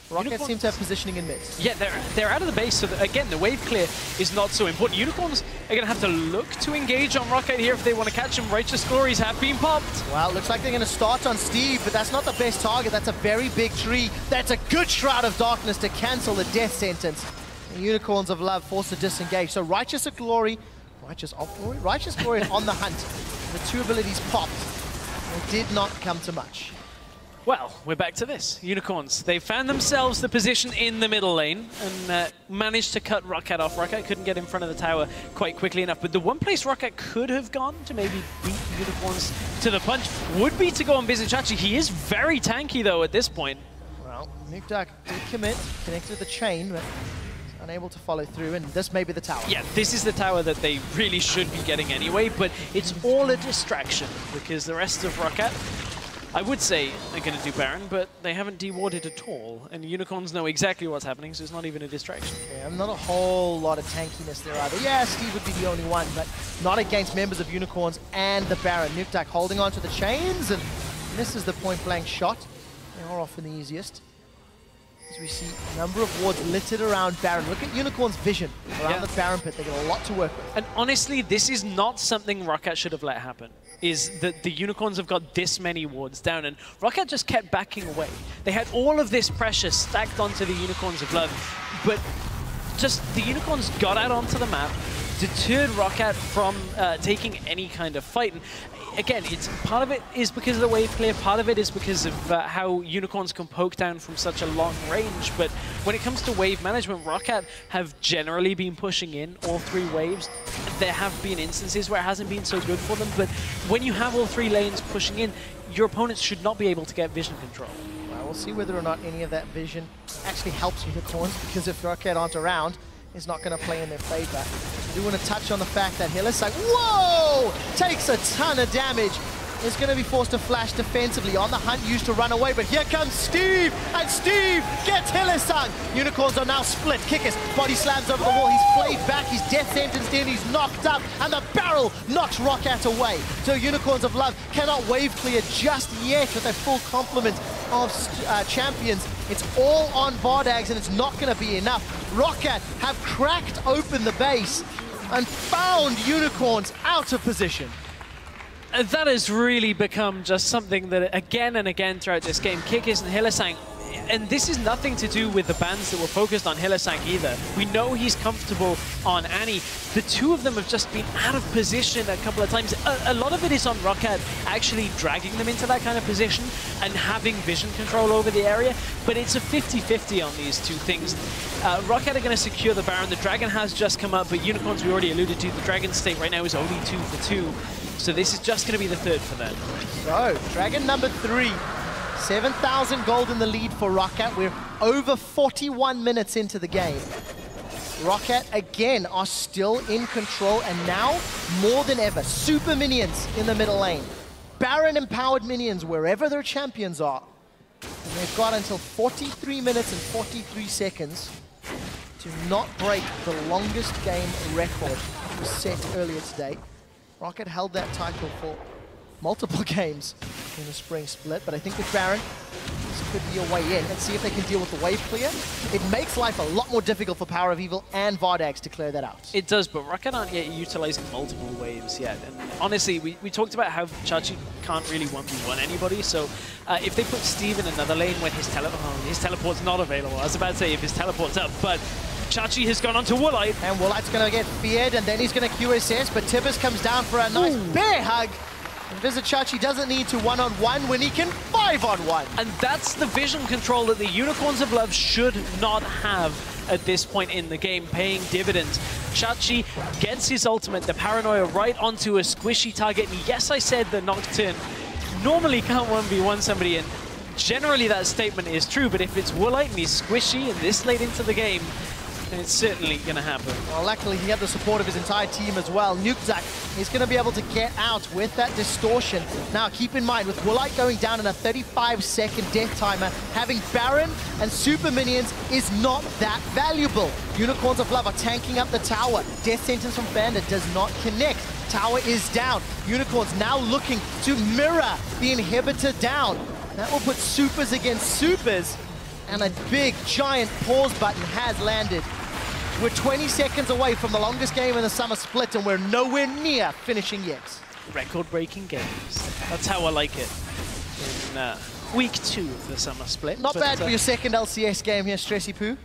Rocket seems to have positioning in mid. Yeah, they're out of the base, so again, the wave clear is not so important. Unicorns are going to have to look to engage on Rocket here if they want to catch him. Righteous Glories have been popped. Well, looks like they're going to start on Steve, but that's not the best target. That's a very big tree. That's a good Shroud of Darkness to cancel the death sentence. The Unicorns of Love forced to disengage. So Righteous Glory on the hunt. The 2 abilities popped. It did not come to much. Well, we're back to this. Unicorns, they found themselves the position in the middle lane and managed to cut Rocket off. Rocket couldn't get in front of the tower quite quickly enough, but the one place Rocket could have gone to maybe beat Unicorns to the punch would be to go on Chachi. He is very tanky, though, at this point. Well, Nukeduck did commit, connected to the chain, but unable to follow through, and this may be the tower. Yeah, this is the tower that they really should be getting anyway, but it's all a distraction because the rest of Rocket, I would say they're going to do Baron, but they haven't dewarded at all, and Unicorns know exactly what's happening, so it's not even a distraction. Yeah, not a whole lot of tankiness there either. Yeah, Steve would be the only one, but not against members of Unicorns and the Baron. Nukeduck holding on to the chains and misses the point-blank shot. They are often the easiest. As we see a number of wards littered around Baron. Look at Unicorn's vision around the Baron pit. They got a lot to work with. And honestly, this is not something Rocket should have let happen. Is that the Unicorns have got this many wards down, and Rocket just kept backing away. They had all of this pressure stacked onto the Unicorns of Love, but just the Unicorns got out onto the map, deterred Rocket from taking any kind of fight. And again, part of it is because of the wave clear, part of it is because of how Unicorns can poke down from such a long range, but when it comes to wave management, Rocket have generally been pushing in all 3 waves. There have been instances where it hasn't been so good for them, but when you have all 3 lanes pushing in, your opponents should not be able to get vision control. Well, we'll see whether or not any of that vision actually helps Unicorns, because if Rocket aren't around, it's not going to play in their favor. I do want to touch on the fact that Hillisang, whoa, takes a ton of damage. Is going to be forced to flash defensively, on the hunt, used to run away, but here comes Steve, and Steve gets Hillisang. Unicorns are now split. Kickus, body slams over the wall, he's flayed back, he's death sentenced in, he's knocked up, and the barrel knocks Rocket away. So Unicorns of Love cannot wave clear just yet with a full complement of champions. It's all on Vardags, and it's not going to be enough. Rocket have cracked open the base and found Unicorns out of position. That has really become just something that again and again throughout this game, Kickus and Hillisang, and this is nothing to do with the bans that were focused on Hillisang either. We know he's comfortable on Annie. The 2 of them have just been out of position a couple of times. A lot of it is on Rocket actually dragging them into that kind of position and having vision control over the area, but it's a 50-50 on these 2 things. Rocket are going to secure the Baron. The Dragon has just come up, but Unicorns, we already alluded to, the Dragon state right now is only 2 for 2. So this is just going to be the 3rd for them. So, Dragon number 3. 7,000 gold in the lead for Rocket. We're over 41 minutes into the game. Rocket, again, are still in control, and now, more than ever, super minions in the middle lane. Baron-empowered minions wherever their champions are. And they've got until 43 minutes and 43 seconds to not break the longest game record set earlier today. Rocket held that title for multiple games in the spring split, but I think with Baron, this could be a way in. Let's see if they can deal with the wave clear. It makes life a lot more difficult for Power of Evil and Vardags to clear that out. It does, but Rocket aren't yet utilizing multiple waves yet. And honestly, we talked about how Chachi can't really 1v1 anybody, so if they put Steve in another lane when his teleport's not available, I was about to say if his teleport's up, but Chachi has gone on to Woolite. And Woolite's going to get feared, and then he's going to QSS, but Tibbers comes down for a nice bear hug. And Chachi doesn't need to 1-on-1 when he can 5-on-1. And that's the vision control that the Unicorns of Love should not have at this point in the game, paying dividends. Chachi gets his ultimate, the Paranoia, right onto a squishy target. And yes, I said that Nocturne normally can't 1v1 somebody, and generally that statement is true, but if it's Woolite and he's squishy and this late into the game, then it's certainly going to happen. Well, luckily he had the support of his entire team as well. Nukeduck is going to be able to get out with that distortion. Now, keep in mind, with Woolite going down in a 35-second death timer, having Baron and super minions is not that valuable. Unicorns of Love are tanking up the tower. Death sentence from Bandit does not connect. Tower is down. Unicorns now looking to mirror the inhibitor down. That will put supers against supers, and a big, giant pause button has landed. We're 20 seconds away from the longest game in the summer split, and we're nowhere near finishing yet. Record-breaking games. That's how I like it. In week 2 of the summer split. Not bad for your second LCS game here, Stressy Poo.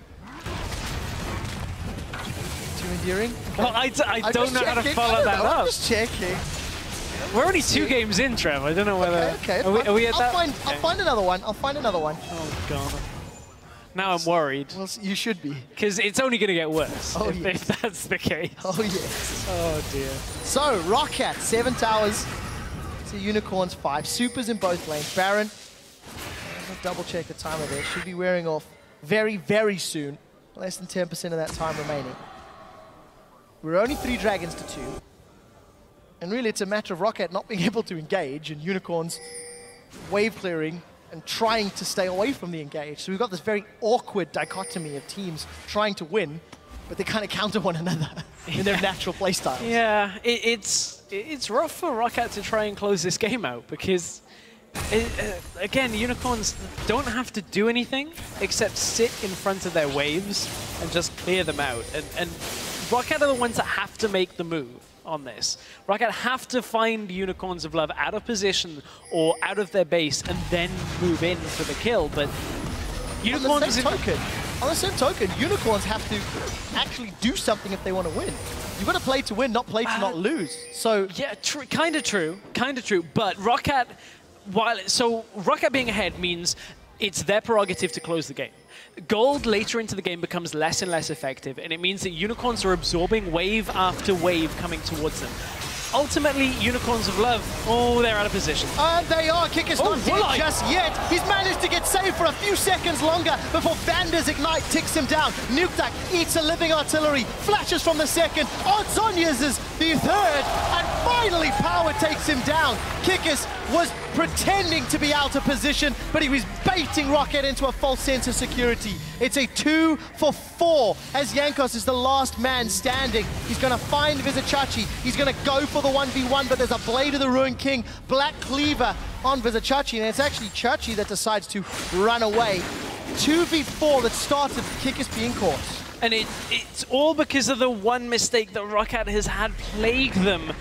Too endearing? Well, I don't know how to follow that up. I'm just checking. We're only 2 games in, Trev. I don't know whether... Okay. Are we at that? I'll find another one. I'll find another one. Oh, God. Now I'm worried. Well, you should be. Because it's only going to get worse if that's the case. Oh, yes. Oh, dear. So, Roccat, 7 towers to Unicorns 5. Supers in both lanes. Baron, I'll double check the timer there. Should be wearing off very, very soon. Less than 10% of that time remaining. We're only 3 dragons to 2. And really, it's a matter of Roccat not being able to engage and Unicorns wave clearing and trying to stay away from the engage. So we've got this very awkward dichotomy of teams trying to win, but they kind of counter one another in their natural playstyles. Yeah, it's rough for Roccat to try and close this game out because, again, Unicorns don't have to do anything except sit in front of their waves and just clear them out. And Roccat are the ones that have to make the move on this. Roccat have to find Unicorns of Love out of position or out of their base and then move in for the kill. But Unicorns... On the same token, Unicorns have to actually do something if they want to win. You've got to play to win, not play to not lose. So yeah, kind of true. But Roccat, Roccat being ahead means it's their prerogative to close the game. Gold later into the game becomes less and less effective, and it means that Unicorns are absorbing wave after wave coming towards them. Ultimately, Unicorns of Love, they're out of position. And they are. Kicker's not dead just yet. He's managed to get saved for a few seconds longer before Vander's Ignite ticks him down. Nukeduck eats a living artillery, flashes from the second. Odds-on uses the third, and finally Power takes him down. Kickus was pretending to be out of position, but he was baiting Roccat into a false sense of security. It's a 2 for 4 as Jankos is the last man standing. He's going to find Vizicachi. He's going to go for the 1v1, but there's a Blade of the Ruined King, Black Cleaver on Vizicachi, and it's actually Chachi that decides to run away. 2v4 that started Kickus being caught. And it's all because of the one mistake that Roccat has had plague them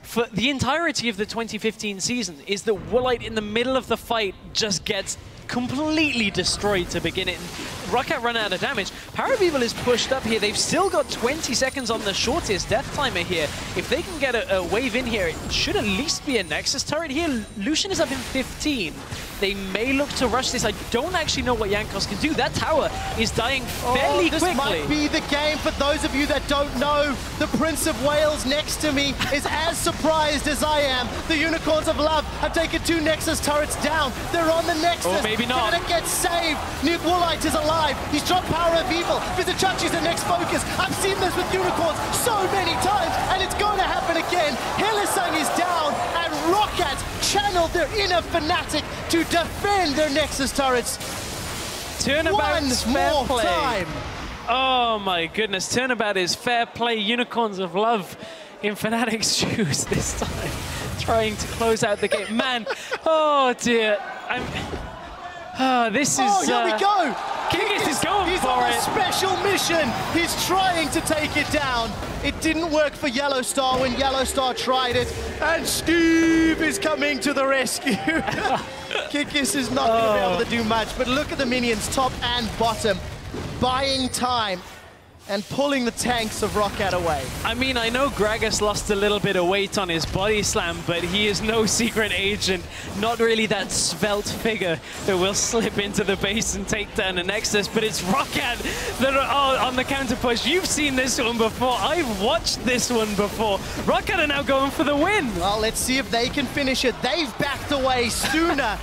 for the entirety of the 2015 season, is that Woolite in the middle of the fight just gets completely destroyed to begin it. Roccat run out of damage. Parabeeble is pushed up here. They've still got 20 seconds on the shortest death timer here. If they can get a wave in here, it should at least be a Nexus turret here. Lucian is up in 15. They may look to rush this. I don't actually know what Jankos can do. That tower is dying fairly quickly. This might be the game. For those of you that don't know, the Prince of Wales next to me is as surprised as I am. The Unicorns of Love have taken 2 Nexus turrets down. They're on the Nexus. Oh, maybe not. Gonna get saved. Nuke Woolite is alive. He's dropped Power of Evil. Vizicachi's the next focus. I've seen this with Unicorns so many times, and it's going to happen again. Hillesang is down, and Roccat channeled their inner fanatic to defend their Nexus turrets. Turnabout's fair play. Time. Oh my goodness, turnabout is fair play. Unicorns of Love in Fnatic's shoes this time, trying to close out the game. Man, oh dear. This is... Oh, here we go! Kickus is going He's for on it. a special mission. He's trying to take it down. It didn't work for Yellowstar when Yellowstar tried it. And Steve is coming to the rescue. Kickus is not going to be able to do much. But look at the minions, top and bottom, buying time and pulling the tanks of Roccat away. I mean, I know Gragas lost a little bit of weight on his body slam, but he is no secret agent. Not really that svelte figure that will slip into the base and take down a Nexus, but it's Roccat that are on the counter push. You've seen this one before. I've watched this one before. Roccat are now going for the win. Well, let's see if they can finish it. They've backed away sooner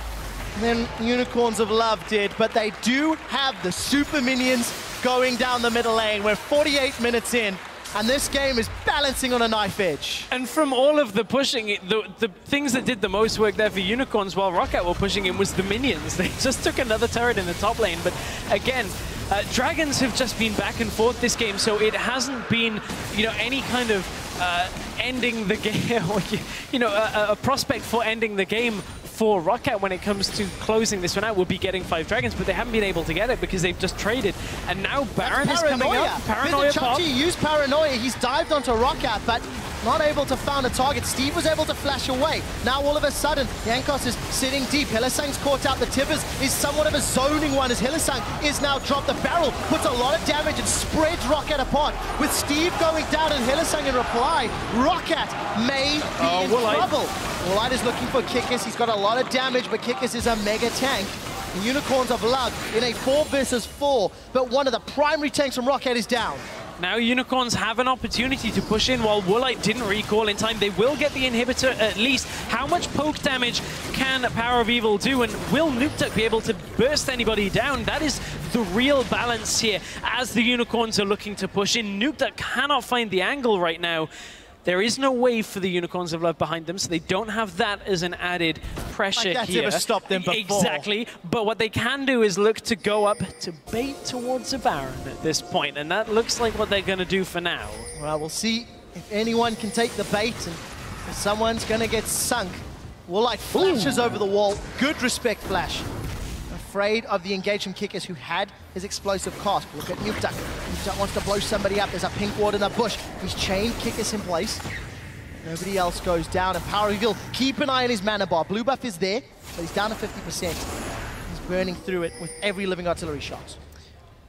than Unicorns of Love did, but they do have the super minions going down the middle lane. We're 48 minutes in, and this game is balancing on a knife edge. And from all of the pushing, the things that did the most work there for Unicorns while Roccat were pushing in was the minions. They just took another turret in the top lane, but again, Dragons have just been back and forth this game, so it hasn't been, any kind of ending the game, or, a prospect for ending the game for Roccat when it comes to closing this one out. Will be getting 5 dragons, but they haven't been able to get it because they've just traded. And now Baron is coming up. Paranoia pop. Chachi used Paranoia. He's dived onto Roccat, but not able to find a target. Steve was able to flash away. Now all of a sudden, Jankos is sitting deep. Hylissang's caught out. The Tibbers is somewhat of a zoning one as Hylissang is now dropped. The barrel puts a lot of damage and spreads Rocket apart. With Steve going down and Hylissang in reply, Rocket may be in trouble. Woolite is looking for Kikis. He's got a lot of damage, but Kikis is a mega tank. The Unicorns of Love in a 4 versus 4, but one of the primary tanks from Rocket is down. Now Unicorns have an opportunity to push in while Woolite didn't recall in time. They will get the inhibitor at least. How much poke damage can Power of Evil do? And will Nukeduck be able to burst anybody down? That is the real balance here as the Unicorns are looking to push in. Nukeduck cannot find the angle right now. There is no wave for the Unicorns of Love behind them, so they don't have that as an added pressure that's here. Ever stopped them before. Exactly, but what they can do is look to go up to bait towards a Baron at this point, and that looks like what they're going to do for now. Well, we'll see if anyone can take the bait, and if someone's going to get sunk. Woolite flashes over the wall. Good respect flash. Afraid of the engage from Kikis, who had his explosive cast. Look at Nukeduck. Nukeduck wants to blow somebody up. There's a pink ward in the bush. He's chained Kikis in place. Nobody else goes down. And Power Reveal, keep an eye on his mana bar. Blue buff is there, but he's down to 50%. He's burning through it with every living artillery shot.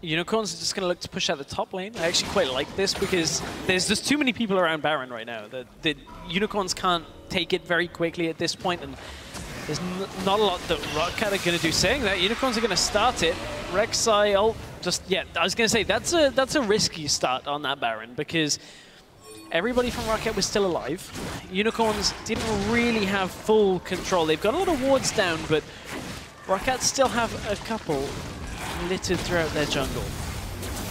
Unicorns are just going to look to push out the top lane. I actually quite like this because there's just too many people around Baron right now. The Unicorns can't take it very quickly at this point, and there's not a lot that Rocket are going to do. Saying that, Unicorns are going to start it. Rek'Sai, I was going to say, that's a risky start on that Baron because everybody from Rocket was still alive. Unicorns didn't really have full control. They've got a lot of wards down, but Rocket still have a couple littered throughout their jungle.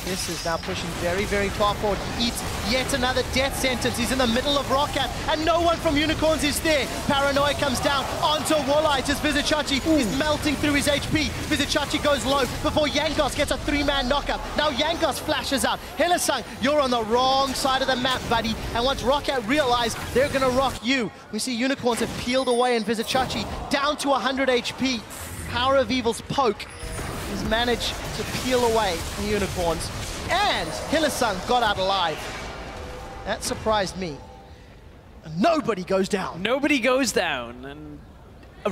This is now pushing very, very far forward. He eats yet another death sentence. He's in the middle of Rocket, and no one from Unicorns is there. Paranoia comes down onto Woolite as Vizichachi is melting through his HP. Vizichachi goes low before Jankos gets a 3-man knockup. Now Jankos flashes out. Hylissang, you're on the wrong side of the map, buddy. And once Rocket realize they're going to rock you, we see Unicorns have peeled away and Vizichachi down to 100 HP. Power of Evil's poke has managed to peel away the Unicorns, and Hylissang got out alive. That surprised me. And nobody goes down. Nobody goes down, and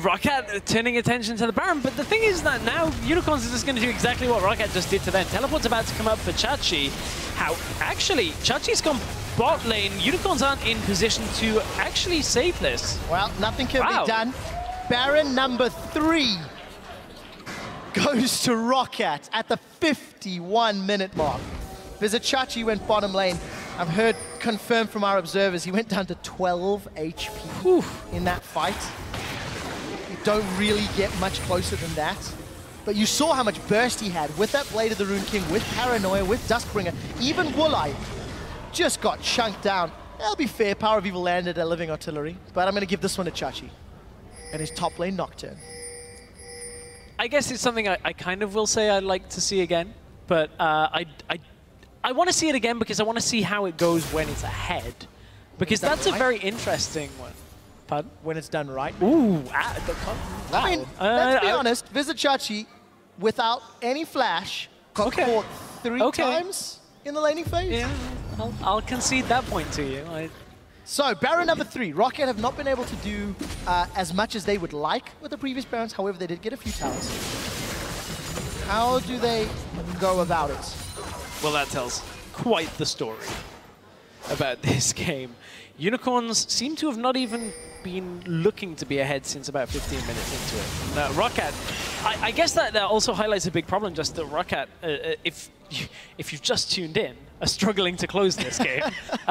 Rocket turning attention to the Baron, but the thing is that now Unicorns are just going to do exactly what Rocket just did to them. Teleport's about to come up for Chachi. Actually, Chachi's gone bot lane. Unicorns aren't in position to actually save this. Well, nothing can be done. Baron number 3 goes to Rocket at the 51-minute mark. Vizichachi went bottom lane. I've heard confirmed from our observers he went down to 12 HP in that fight. You don't really get much closer than that. But you saw how much burst he had with that Blade of the Rune King, with Paranoia, with Duskbringer. Even Woolite just got chunked down. That'll be fair. Power of Evil landed a living artillery. But I'm going to give this one to Chachi and his top lane Nocturne. I guess it's something I kind of will say I'd like to see again, but I want to see it again because I want to see how it goes when it's ahead, because that's a very interesting one. Pardon? When it's done right. Ooh, I mean, let's be honest, Vizichachi, without any flash, got caught 3 times in the laning phase. Yeah, I'll concede that point to you. So, Baron number 3. Rocket have not been able to do as much as they would like with the previous Barons. However, they did get a few towers. How do they go about it? Well, that tells quite the story about this game. Unicorns seem to have not even been looking to be ahead since about 15 minutes into it. Rocket, I guess that also highlights a big problem, just that Rocket, if you've just tuned in, are struggling to close this game.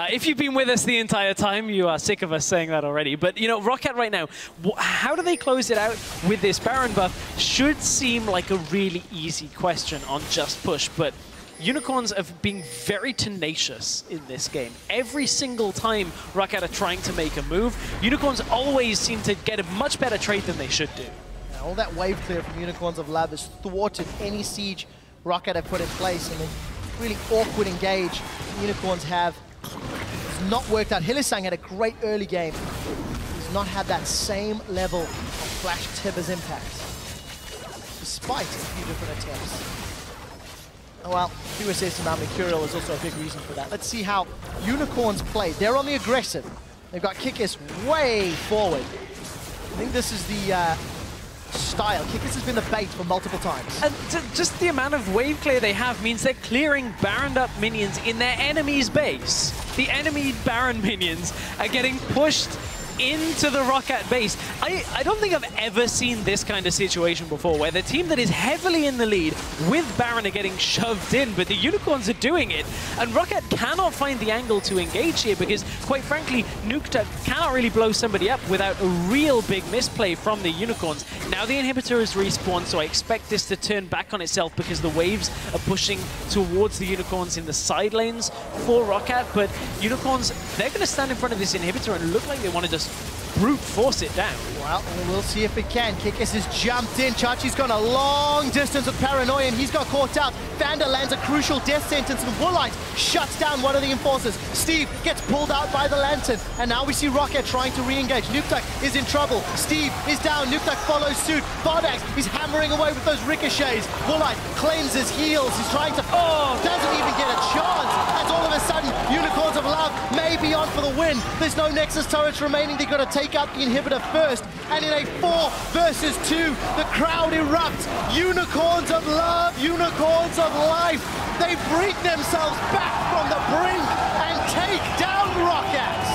If you've been with us the entire time, you are sick of us saying that already. But, you know, Rocket right now, how do they close it out with this Baron buff? Should seem like a really easy question on Just Push, but Unicorns have been very tenacious in this game. Every single time Rocket are trying to make a move, Unicorns always seem to get a much better trade than they should do. Now, all that wave clear from Unicorns of Love has thwarted any siege Rocket have put in place, and they really awkward engage Unicorns have. It's not worked out. Hylissang had a great early game. He's not had that same level of Flash Tibber's impact, despite a few different attempts. Well, USS and Mercurial is also a big reason for that. Let's see how Unicorns play. They're on the aggressive. They've got Kikis way forward. I think this is the style. Kikis has been the bait for multiple times. And just the amount of wave clear they have means they're clearing Baroned up minions in their enemy's base. The enemy Baron minions are getting pushed into the ROCCAT base. I don't think I've ever seen this kind of situation before, where the team that is heavily in the lead with Baron are getting shoved in, but the Unicorns are doing it. And ROCCAT cannot find the angle to engage here because, quite frankly, Nukta cannot really blow somebody up without a real big misplay from the Unicorns. Now the inhibitor is respawned, so I expect this to turn back on itself because the waves are pushing towards the Unicorns in the side lanes for ROCCAT, but Unicorns, they're going to stand in front of this inhibitor and look like they want to just brute force it down. Well, we'll see if it can. Kikis has jumped in. Chachi's gone a long distance with Paranoia, and he's got caught out. Vander lands a crucial death sentence, and Woolite shuts down one of the enforcers. Steve gets pulled out by the Lantern, and now we see ROCCAT trying to re-engage. Nuktak is in trouble. Steve is down. Nuktak follows suit. Bardax is hammering away with those ricochets. Woolite claims his heals. He's trying to... Oh, doesn't even get a chance. As all of a sudden, Unicorns of Love may be on for the win. There's no Nexus turrets remaining. They've got to take out the inhibitor first, and in a 4 versus 2, the crowd erupts. Unicorns of Love, Unicorns of Life, they bring themselves back from the brink and take down ROCCAT.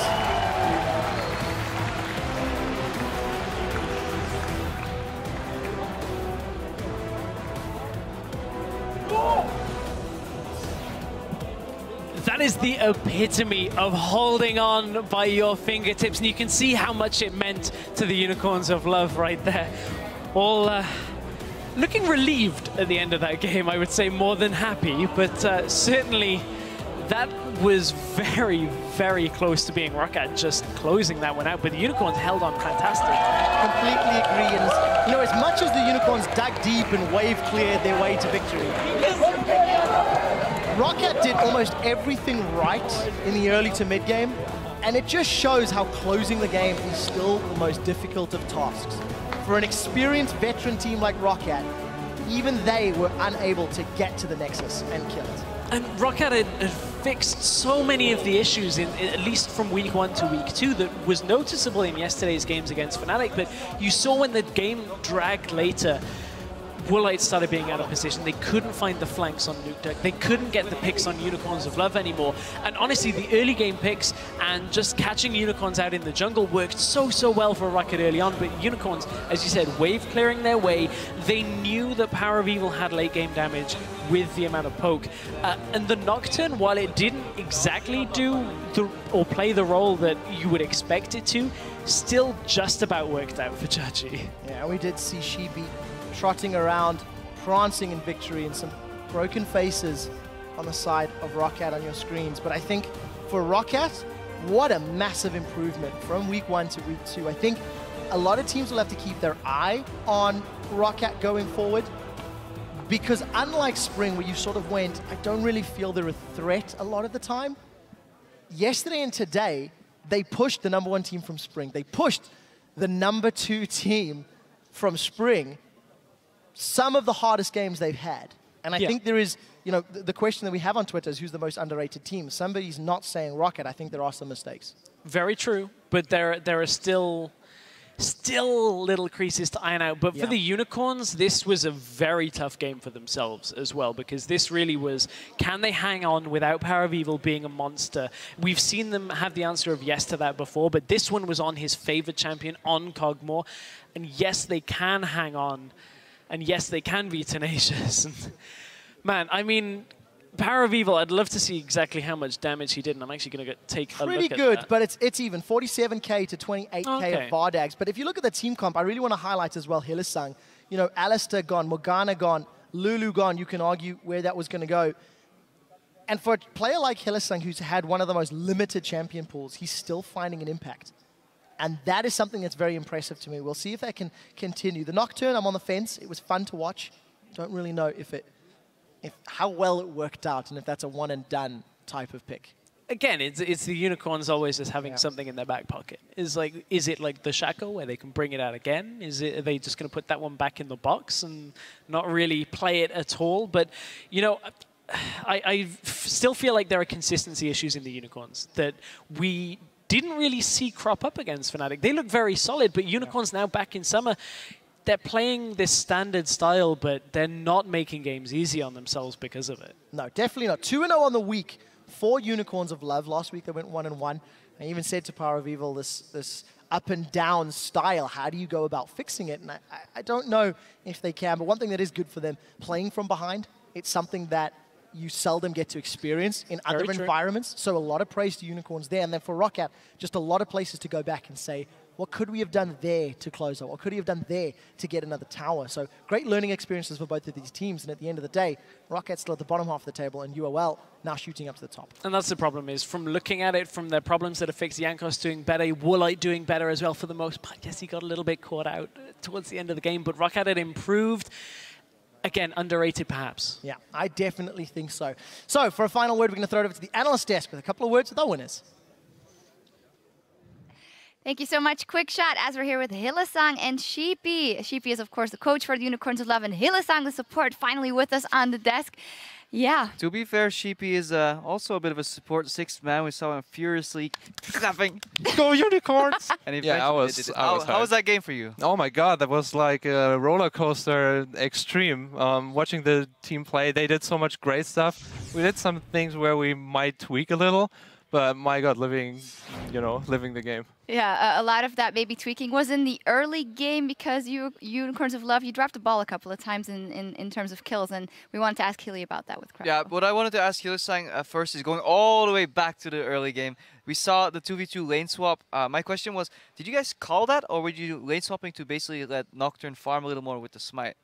That is the epitome of holding on by your fingertips, and you can see how much it meant to the Unicorns of Love right there. All looking relieved at the end of that game, I would say, more than happy, but certainly that was very, very close to being ROCCAT just closing that one out, but the Unicorns held on fantastic. Completely agree, and you know, as much as the Unicorns dug deep and wave cleared their way to victory, ROCCAT did almost everything right in the early to mid game, and it just shows how closing the game is still the most difficult of tasks. For an experienced veteran team like ROCCAT, even they were unable to get to the Nexus and kill it. And ROCCAT had fixed so many of the issues, at least from week 1 to week 2, that was noticeable in yesterday's games against Fnatic, but you saw when the game dragged later, Woolite started being out of position. They couldn't find the flanks on Nuktak. They couldn't get the picks on Unicorns of Love anymore. And honestly, the early game picks and just catching Unicorns out in the jungle worked so well for ROCCAT early on. But Unicorns, as you said, wave clearing their way. They knew that Power of Evil had late game damage with the amount of poke. And the Nocturne, while it didn't exactly do or play the role that you would expect it to, still just about worked out for Chachi. Yeah, we did see Sheepy trotting around, prancing in victory, and some broken faces on the side of ROCCAT on your screens. But I think for ROCCAT, what a massive improvement from week 1 to week 2. I think a lot of teams will have to keep their eye on ROCCAT going forward, because unlike Spring, where you sort of went, I don't really feel they're a threat a lot of the time, yesterday and today, they pushed the #1 team from Spring. They pushed the #2 team from Spring. Some of the hardest games they've had. And I think there is, you know, the question that we have on Twitter is who's the most underrated team. Somebody's not saying ROCCAT. I think there are some mistakes. Very true, but there are still little creases to iron out. But for the Unicorns, this was a very tough game for themselves as well, because this really was, can they hang on without Power of Evil being a monster? We've seen them have the answer of yes to that before, but this one was on his favorite champion, on Kog'Maw. And yes, they can hang on. And yes, they can be tenacious. Man, I mean, Power of Evil, I'd love to see exactly how much damage he did, and I'm actually going to take a look at that. Pretty good, but it's even. 47k to 28k of Bardags. But if you look at the team comp, I really want to highlight as well Hylissang. You know, Alistair gone, Morgana gone, Lulu gone. You can argue where that was going to go. And for a player like Hylissang, who's had one of the most limited champion pools, he's still finding an impact. And that is something that's very impressive to me. We'll see if that can continue. The Nocturne, I'm on the fence. It was fun to watch. Don't really know how well it worked out and if that's a one and done type of pick. Again, it's the Unicorns always just having something in their back pocket. Is it like the Shackle where they can bring it out again? Are they just going to put that one back in the box and not really play it at all? But, you know, I still feel like there are consistency issues in the Unicorns that we didn't really see crop up against Fnatic. They look very solid, but Unicorns now back in summer, they're playing this standard style, but they're not making games easy on themselves because of it. No, definitely not. 2-0 on the week for Unicorns of Love. Last week they went 1-1. I even said to Power of Evil, this up and down style, how do you go about fixing it? And I don't know if they can, but one thing that is good for them, playing from behind, it's something that you seldom get to experience in other environments. So a lot of praise to Unicorns there. And then for ROC, just a lot of places to go back and say, what could we have done there to close out? What could we have done there to get another tower? So great learning experiences for both of these teams. And at the end of the day, ROC's still at the bottom half of the table and UOL now shooting up to the top. And that's the problem is, from looking at it, from the problems that affect Jankos doing better, Woolite doing better as well for the most part. Yes, he got a little bit caught out towards the end of the game, but ROC had it improved. Again, underrated perhaps. Yeah, I definitely think so. So for a final word, we're going to throw it over to the analyst desk with a couple of words with our winners. Thank you so much. Quick shot as we're here with Hillesang and Sheepy. Sheepy is, of course, the coach for the Unicorns of Love, and Hillesang, the support, finally with us on the desk. Yeah. To be fair, Sheepy is also a bit of a support sixth man. We saw him furiously clapping. Go Unicorns! And Yeah, I was how was that game for you? Oh my god, that was like a roller coaster extreme. Watching the team play, they did so much great stuff. We did some things where we might tweak a little, but my god, living the game. Yeah, a lot of that maybe tweaking was in the early game because Unicorns of Love, you dropped the ball a couple of times in terms of kills, and we wanted to ask Hilly about that with Krakow. Yeah, what I wanted to ask Hillesang first is going all the way back to the early game. We saw the 2v2 lane swap. My question was, did you guys call that, or were you lane swapping to basically let Nocturne farm a little more with the smite?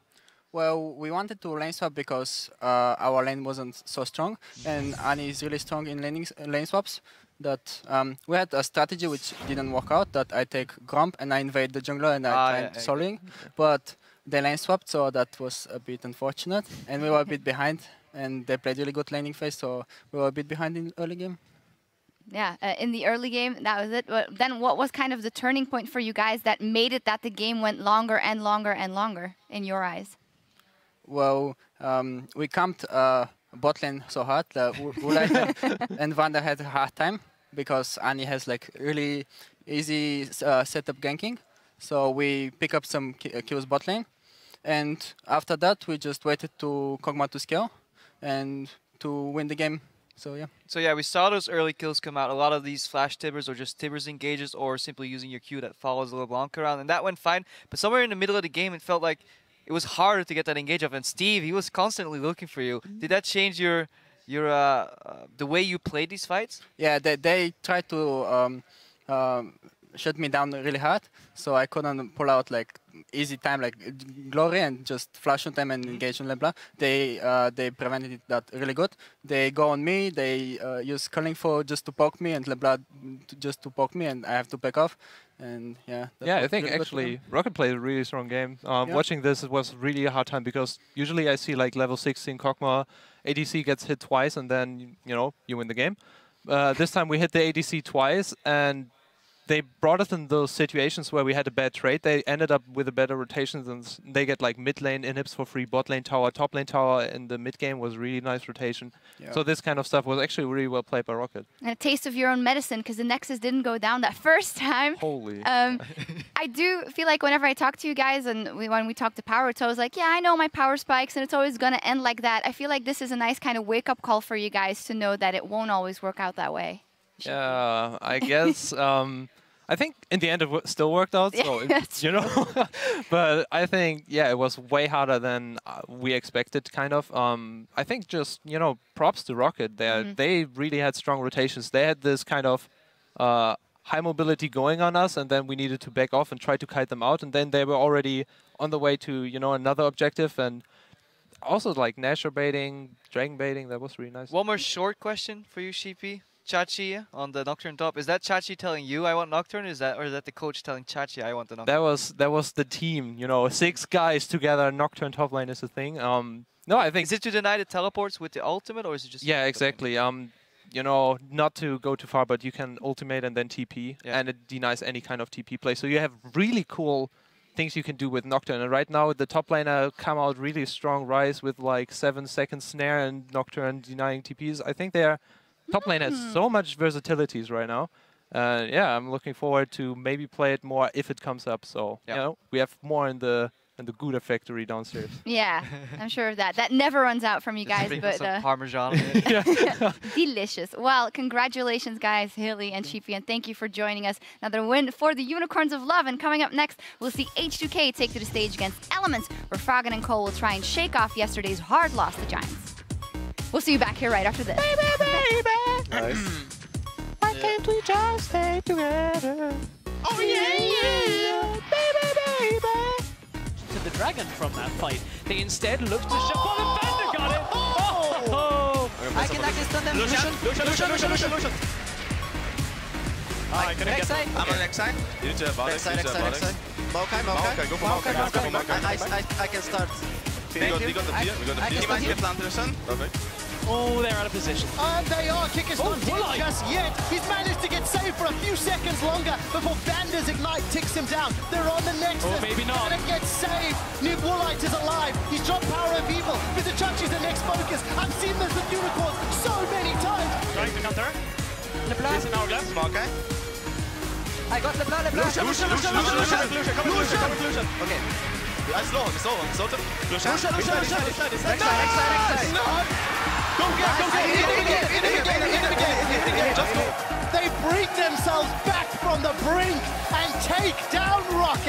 Well, we wanted to lane swap because our lane wasn't so strong, and Ani is really strong in lane swaps. That we had a strategy which didn't work out, that I take Gromp and I invade the jungler and I tried soloing, but they lane swapped, so that was a bit unfortunate, and we were a bit behind, and they played really good laning phase, so we were a bit behind in the early game. Yeah, in the early game, that was it. But then what was kind of the turning point for you guys that made it that the game went longer and longer and longer, in your eyes? Well, we camped bot lane so hard that Woolite and Vander had a hard time because Ani has like really easy setup ganking. So we pick up some kills bot lane, and after that we just waited to Kog'Maw to scale and to win the game. So yeah. So yeah, we saw those early kills come out. A lot of these flash tibbers or just tibbers engages or simply using your Q that follows the LeBlanc around, and that went fine. But somewhere in the middle of the game, it felt like it was harder to get that engage off. And Steve, he was constantly looking for you. Did that change your the way you played these fights? Yeah, they tried to shut me down really hard, so I couldn't pull out like easy time like Glory and just flash on them and engage on LeBlanc. They prevented that really good. They go on me, they use Culling for just to poke me and LeBlanc just to poke me, and I have to back off. And yeah. Yeah, I think really actually Rocket played a really strong game. Watching this, it was really a hard time because usually I see like level 16 Kog'Maw, ADC gets hit twice and then, you win the game. This time we hit the ADC twice, and they brought us in those situations where we had a bad trade. They ended up with a better rotations, and they get like mid lane inhibs for free, bot lane tower, top lane tower in the mid game was really nice rotation. Yeah. So this kind of stuff was actually really well played by Rocket. And a taste of your own medicine, because the Nexus didn't go down that first time. Holy. I do feel like whenever I talk to you guys, and when we talk to Power, it's always like, yeah, I know my power spikes, and it's always going to end like that. I feel like this is a nice kind of wake-up call for you guys to know that it won't always work out that way. Yeah, I guess. I think in the end it still worked out, so but I think it was way harder than we expected. Kind of. I think just props to Rocket. They really had strong rotations. They had this kind of high mobility going on us, and then we needed to back off and try to kite them out, and then they were already on the way to another objective, and also like Nashor baiting, dragon baiting. That was really nice. One more short question for you, Sheepy. Chachi on the Nocturne top. Is that Chachi telling you I want Nocturne? Or is that the coach telling Chachi I want the Nocturne? That was the team. 6 guys together. Nocturne top lane is a thing. No, I think. Is it to deny the teleports with the ultimate, or is it just? Yeah, exactly. Not to go too far, but you can ultimate and then TP, and it denies any kind of TP play. So you have really cool things you can do with Nocturne. And right now, the top laner come out really strong, Rise with like 7-second snare and Nocturne denying TPs. I think their top lane has so much versatilities right now. Yeah, I'm looking forward to maybe play it more if it comes up. So you know, we have more in the Gouda factory downstairs. Yeah, I'm sure of that. That never runs out from you guys. But some Parmesan. Delicious. Well, congratulations, guys, Hilly and Chiefy, and thank you for joining us. Another win for the Unicorns of Love. And coming up next, we'll see H2K take to the stage against Elements, where Froggen and Cole will try and shake off yesterday's hard loss to Giants. We'll see you back here right after this. Nice. Why can't we just stay together? Oh yeah, baby. To the dragon from that fight. They instead looked to shove. Oh, the Vander got it! Oh! I can stun them. Lucian. I couldn't get side. I'm on the next side. You need to have Next side. Maokai, go for Maokai. I can start. We got the fear. He might get planted, son. Perfect. Oh, they're out of position. And they are. Kick is not dead just yet. He's managed to get saved for a few seconds longer before Vander's Ignite ticks him down. They're on the next. Oh, maybe not. And it gets saved. Nibulite is alive. He's dropped Power of Evil. Vizichuk is the next focus. I've seen this with Unicorns so many times. Trying to counter. LeBlanc. He's in hourglass. Maokai. I got LeBlanc. Lucian. Okay. I slow him. Lucian. Next side. No! Go get it! Just go. They bring themselves back from the brink and take down ROC.